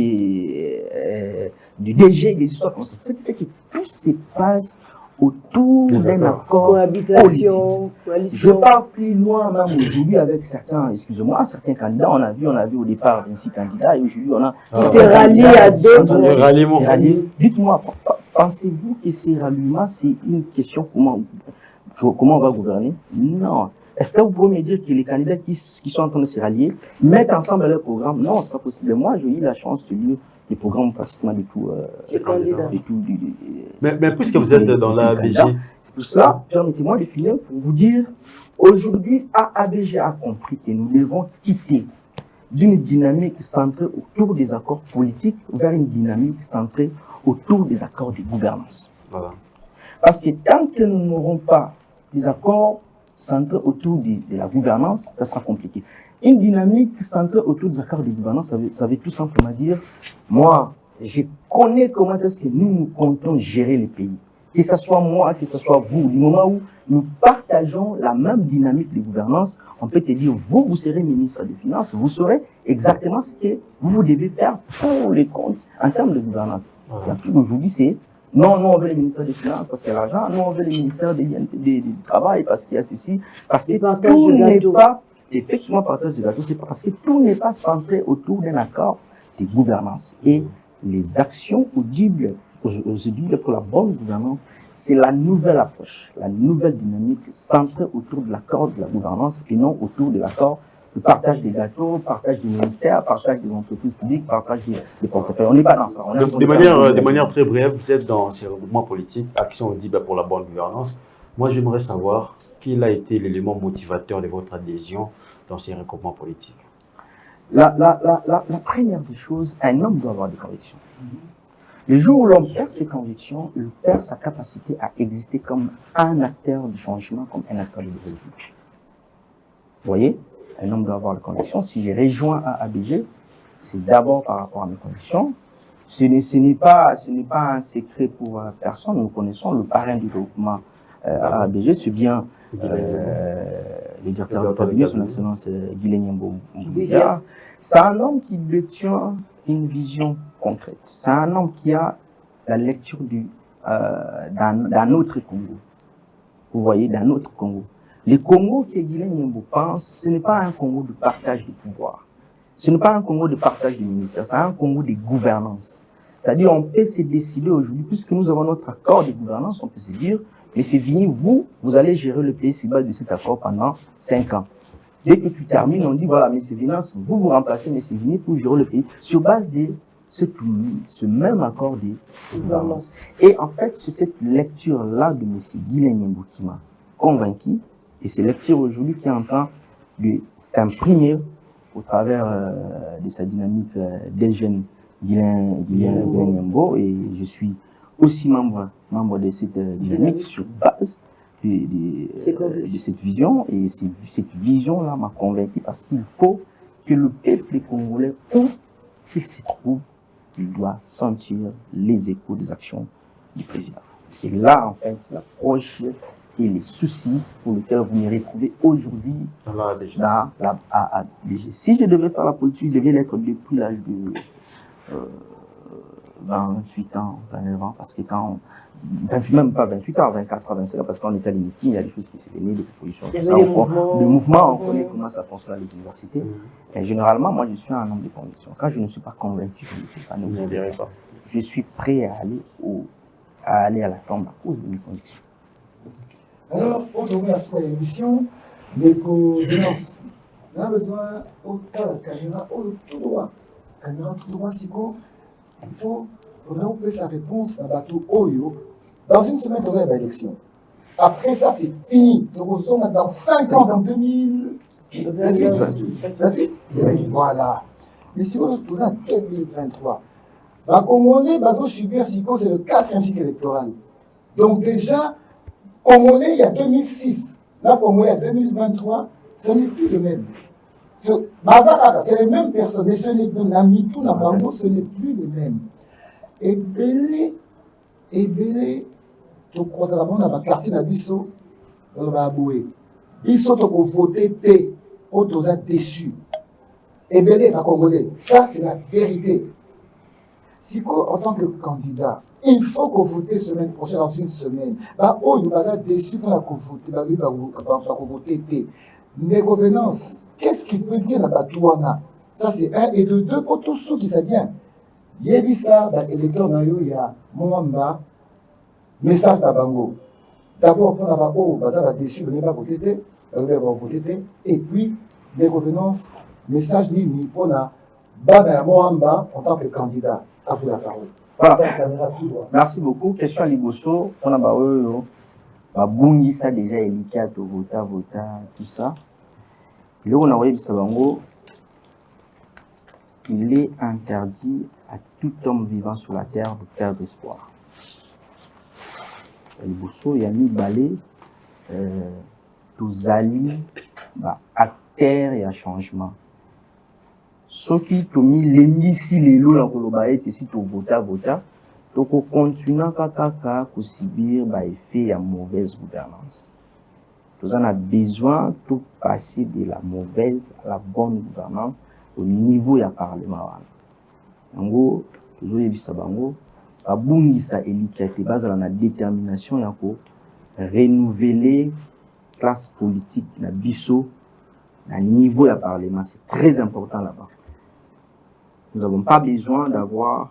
Speaker 5: du DG, des histoires comme ça. Ce qui fait que tout se passe autour d'un accord politique. Je pars plus loin même aujourd'hui avec certains candidats. On a vu au départ 26 candidats et aujourd'hui on a...
Speaker 3: C'est rallié à d'autres.
Speaker 5: Dites-moi, pensez-vous que ces ralliements, c'est une question comment on va gouverner? Non. Est-ce que vous pouvez me dire que les candidats qui sont en train de se rallier mettent ensemble leur programme? Non, c'est pas possible. Moi, j'ai eu la chance de lire les programmes pratiquement de tout.
Speaker 2: Mais puisque vous êtes dans l'ABG,
Speaker 5: c'est pour cela, permettez-moi de finir pour vous dire, aujourd'hui, ABG a compris que nous devons quitter d'une dynamique centrée autour des accords politiques vers une dynamique centrée autour des accords de gouvernance.
Speaker 2: Voilà.
Speaker 5: Parce que tant que nous n'aurons pas des accords centrés autour de la gouvernance, ça sera compliqué. Une dynamique centrée autour des accords de gouvernance, ça veut tout simplement dire, moi, je connais comment est-ce que nous comptons gérer le pays. Que ce soit moi, que ce soit vous, du moment où nous partageons la même dynamique de gouvernance, on peut te dire, vous serez ministre des Finances, vous saurez exactement ce que vous devez faire pour les comptes en termes de gouvernance. Aujourd'hui, c'est non, nous on veut le ministère des Finances parce qu'il y a l'argent, nous on veut le ministère du Travail parce qu'il y a ceci, parce que tout n'est pas, effectivement, partage de gâteau, c'est parce que tout n'est pas centré autour d'un accord de gouvernance. Et les actions audibles pour la bonne gouvernance, c'est la nouvelle approche, la nouvelle dynamique centrée autour de l'accord de la gouvernance et non autour de l'accord de partage des gâteaux, partage des ministères, partage des entreprises publiques, partage des portefeuilles. On n'est pas dans ça.
Speaker 2: De manière très brève, vous êtes dans ces regroupements politiques, Action audible pour la bonne gouvernance. Moi, j'aimerais savoir quel a été l'élément motivateur de votre adhésion dans ces regroupements politiques.
Speaker 5: La première des choses, un homme doit avoir des convictions. Le jour où l'homme perd ses convictions, il perd sa capacité à exister comme un acteur du changement, comme un acteur de développement. Vous voyez, un homme doit avoir des convictions. Si j'ai rejoint ABG, c'est d'abord par rapport à mes convictions. Ce n'est pas un secret pour personne. Nous connaissons le parrain du groupement ABG, c'est bien le directeur du cabinet, son excellence Guilain Nyembo. C'est un homme qui détient une vision concrète. C'est un homme qui a la lecture d'un autre Congo. Vous voyez, d'un autre Congo. Le Congo que Guilain Nyembo pense, ce n'est pas un Congo de partage de pouvoir. Ce n'est pas un Congo de partage de ministères, c'est un Congo de gouvernance. C'est-à-dire, on peut se décider aujourd'hui, puisque nous avons notre accord de gouvernance, on peut se dire, mais c'est fini, vous allez gérer le pays sur base de cet accord pendant 5 ans. Dès que tu termines, on dit, voilà, M. Finance, vous remplacez M. Vini pour gérer le pays sur base de ce même accord de gouvernance. Et en fait, c'est cette lecture-là de M. Guilain Nyembo qui m'a convaincu Et c'est Lectir aujourd'hui qui est en train de s'imprimer au travers de sa dynamique des jeunes Guylain Nyembo. Et je suis aussi membre de cette dynamique sur base de cette vision. Et cette vision-là m'a convaincu parce qu'il faut que le peuple congolais, où qu'il se trouve, il doit sentir les échos des actions du président. C'est là, en fait, l'approche et les soucis pour lesquels vous me retrouvez aujourd'hui à DG. Si je devais faire la politique, je devais l'être depuis l'âge de 28 ans, 29 ans, parce que quand même pas 28 ans, 24 ans, 25 ans, parce qu'on est à l'INIKI, il y a des choses qui s'est venues, des propositions, tout ça. Le mouvement, on connaît comment ça fonctionne à les universités. Et généralement, moi, je suis un homme de conviction. Quand je ne suis pas convaincu, je ne fais pas. Ne vous verrez pas. Je suis prêt à aller à la tombe à cause de mes convictions.
Speaker 1: Alors, pour donner à cette émission, l'éco-violence, on a besoin de la caméra tout droit. Caméra tout droit, c'est quoi? Il faudra ouvrir sa réponse dans bateau Oyo. Dans une semaine, on aura l'élection. Après ça, c'est fini. Donc, on sera dans 5 ans, dans 2028. Voilà. Mais si on est en 2023, la Congolais, subir Siko, c'est le 4e cycle électoral. Donc, déjà, Congolais, il y a 2006. Là, Congolais, il y a 2023. Ce n'est plus le même. C'est les mêmes personnes, mais ce n'est plus les mêmes. Et Belé, tu crois que la quartier de Bisso, on va abouer. Bisso, tu as voté T, tu es déçu. Et Belé, la Congolais, ça c'est la vérité. Si en tant que candidat, il faut qu'on vote semaine prochaine, dans une semaine. Oh, il va être déçu pour la voter T. Mais gouvernance, qu'est-ce qu'il peut dire la Batouana? Ça c'est un. Et de deux, pour tous ceux qui savent bien. Yébissa, électeur nayo, il y a Mwamba, message d'Abango. D'abord, pour la baza va déçu, il va voter, et puis, les gouvernances, message ni pour la Bana Mwamba en tant que candidat. À vous la parole.
Speaker 5: Voilà. Merci beaucoup. Question à Liboso. On a Bungi ça déjà, Elika, Vota, tout ça. Et là, on a envoyé Sabango. Il est interdit à tout homme vivant sur la terre de perdre espoir. Liboso, il y a mis balai, tous alliés, à terre et à changement. Ceux qui ont mis les missiles, les lots, dans le bail, et si tu vota, donc on continue à subir l'effet de mauvaise gouvernance. Nous avons besoin de passer de la mauvaise à la bonne gouvernance au niveau du Parlement. En gros, nous avons dit ça, Abungisa Elikate base dans la détermination pour renouveler la classe politique na biso na niveau du Parlement. C'est très important là-bas. Nous n'avons pas besoin d'avoir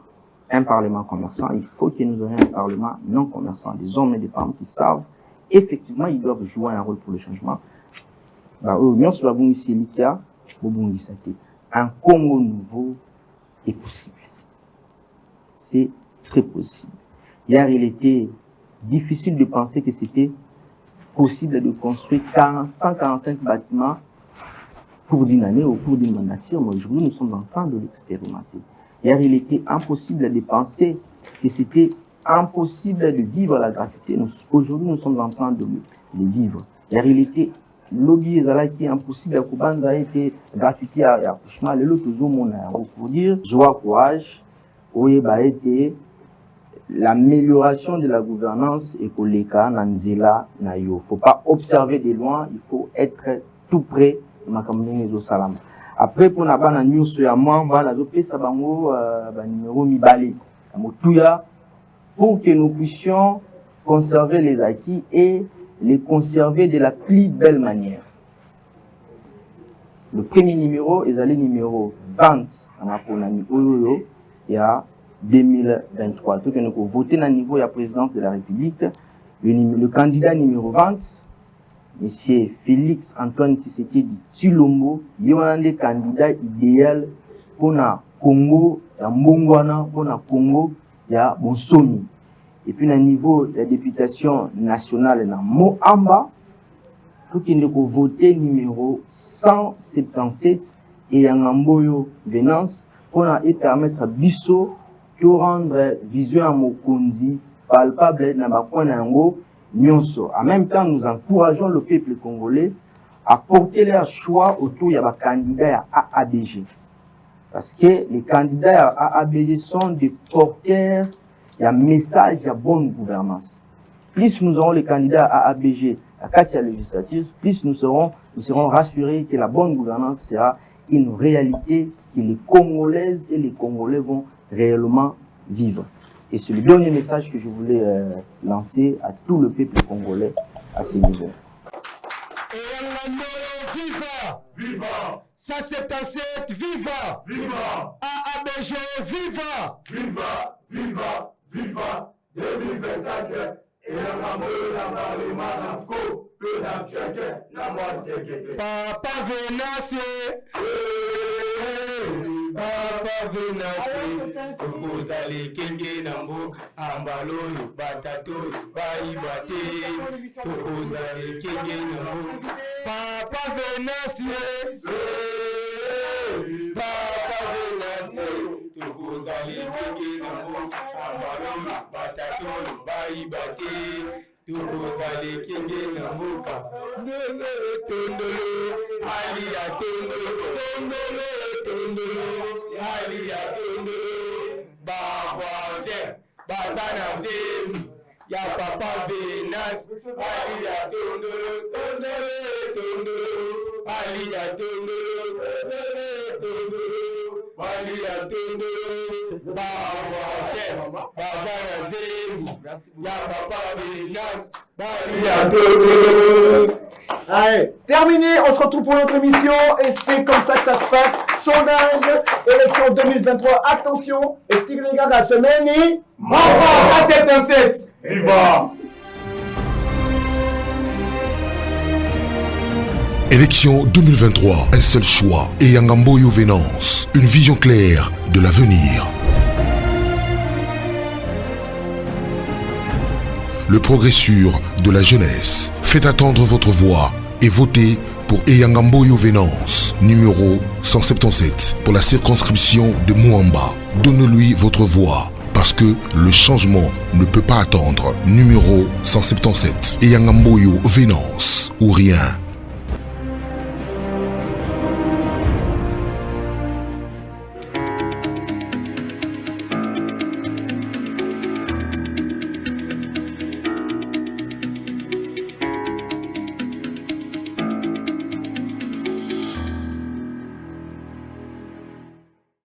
Speaker 5: un Parlement commerçant. Il faut que nous ayons un Parlement non commerçant. Des hommes et des femmes qui savent effectivement ils doivent jouer un rôle pour le changement. Un Congo nouveau est possible. C'est très possible. Hier, il était difficile de penser que c'était possible de construire 145 bâtiments pour d'une année ou pour d'une mandature, mais aujourd'hui, nous sommes en train de l'expérimenter. Hier, il était impossible de penser que c'était impossible de vivre la gratuité. Aujourd'hui, nous sommes en train de le vivre. Hier, il était lobby qui est impossible à été gratuité à accouchement. Le lot pour dire joie, courage, oui, l'amélioration de la gouvernance et pour les cas, Nanzela, Nayo. Faut pas observer de loin, il faut être tout près de ma communauté salam. Après, pour n'a pas na news sur ya mamba, na zo pesa bango numéro mibale. Pour que nous puissions conserver les acquis et les conserver de la plus belle manière. Le premier numéro est le numéro 20 il y a 2023. Donc, nous avons voté au niveau de la présidence de la République. Le candidat numéro 20, M. Félix Antoine Tshisekedi Tshilombo, il y a un candidat idéal pour le Congo, pour le Congo, il y a Bonsomi. Et puis, au niveau de la députation nationale, il y a Moamba. tokende ko voter numéro 177 et Yangamboyo Venance pour permettre biso de rendre vision à Mokonzi palpable na bakwana yango nyonso. En même temps, nous encourageons le peuple congolais à porter leur choix autour de candidats à AABG. Parce que les candidats à AABG sont des porteurs d'un message de bonne gouvernance. Plus nous aurons les candidats à AABG à Katia législative, plus nous serons rassurés que la bonne gouvernance sera une réalité que les Congolaises et les Congolais vont réellement vivre. Et c'est le dernier message que je voulais lancer à tout le peuple congolais à ce niveau.
Speaker 6: Viva! Viva! 177, viva! Viva! AABG, viva! Viva! Viva! Viva! 2024, Papa Venance, Papa Venance, Tokozale Kenge Nambo, Ambalo, Batato, Baibate, Tokozale Kenge Nambo, Papa Venance, Papa Venance, Tokozale Kenge Nambo, Ambalo, Batato, Baibate, Tokozale Kenge Namboka, Tondolo, Alia Tondolo, Tondolo, Alia Tondolo, Bavoisin, Bazana Zem, ya Papa Venance, Alia Tondolo, Tondolo, Alia Tondolo, Alia Tondolo, Bavoisin, Bazana Zem, ya Papa Venance, Alia Tondolo.
Speaker 1: Allez, terminé, on se retrouve pour notre émission et c'est comme ça que ça se passe. Sondage, élection 2023, attention, et Tigre les gars de la semaine et...
Speaker 6: Ça c'est un 7. Viva!
Speaker 4: Élection 2023, un seul choix, et Yangamboyo Venance, une vision claire de l'avenir. Le progrès sûr de la jeunesse. Faites attendre votre voix et votez pour Eyangamboyo Venance, numéro 177, pour la circonscription de Muamba. Donnez-lui votre voix, parce que le changement ne peut pas attendre. Numéro 177, Eyangamboyo Venance, ou rien.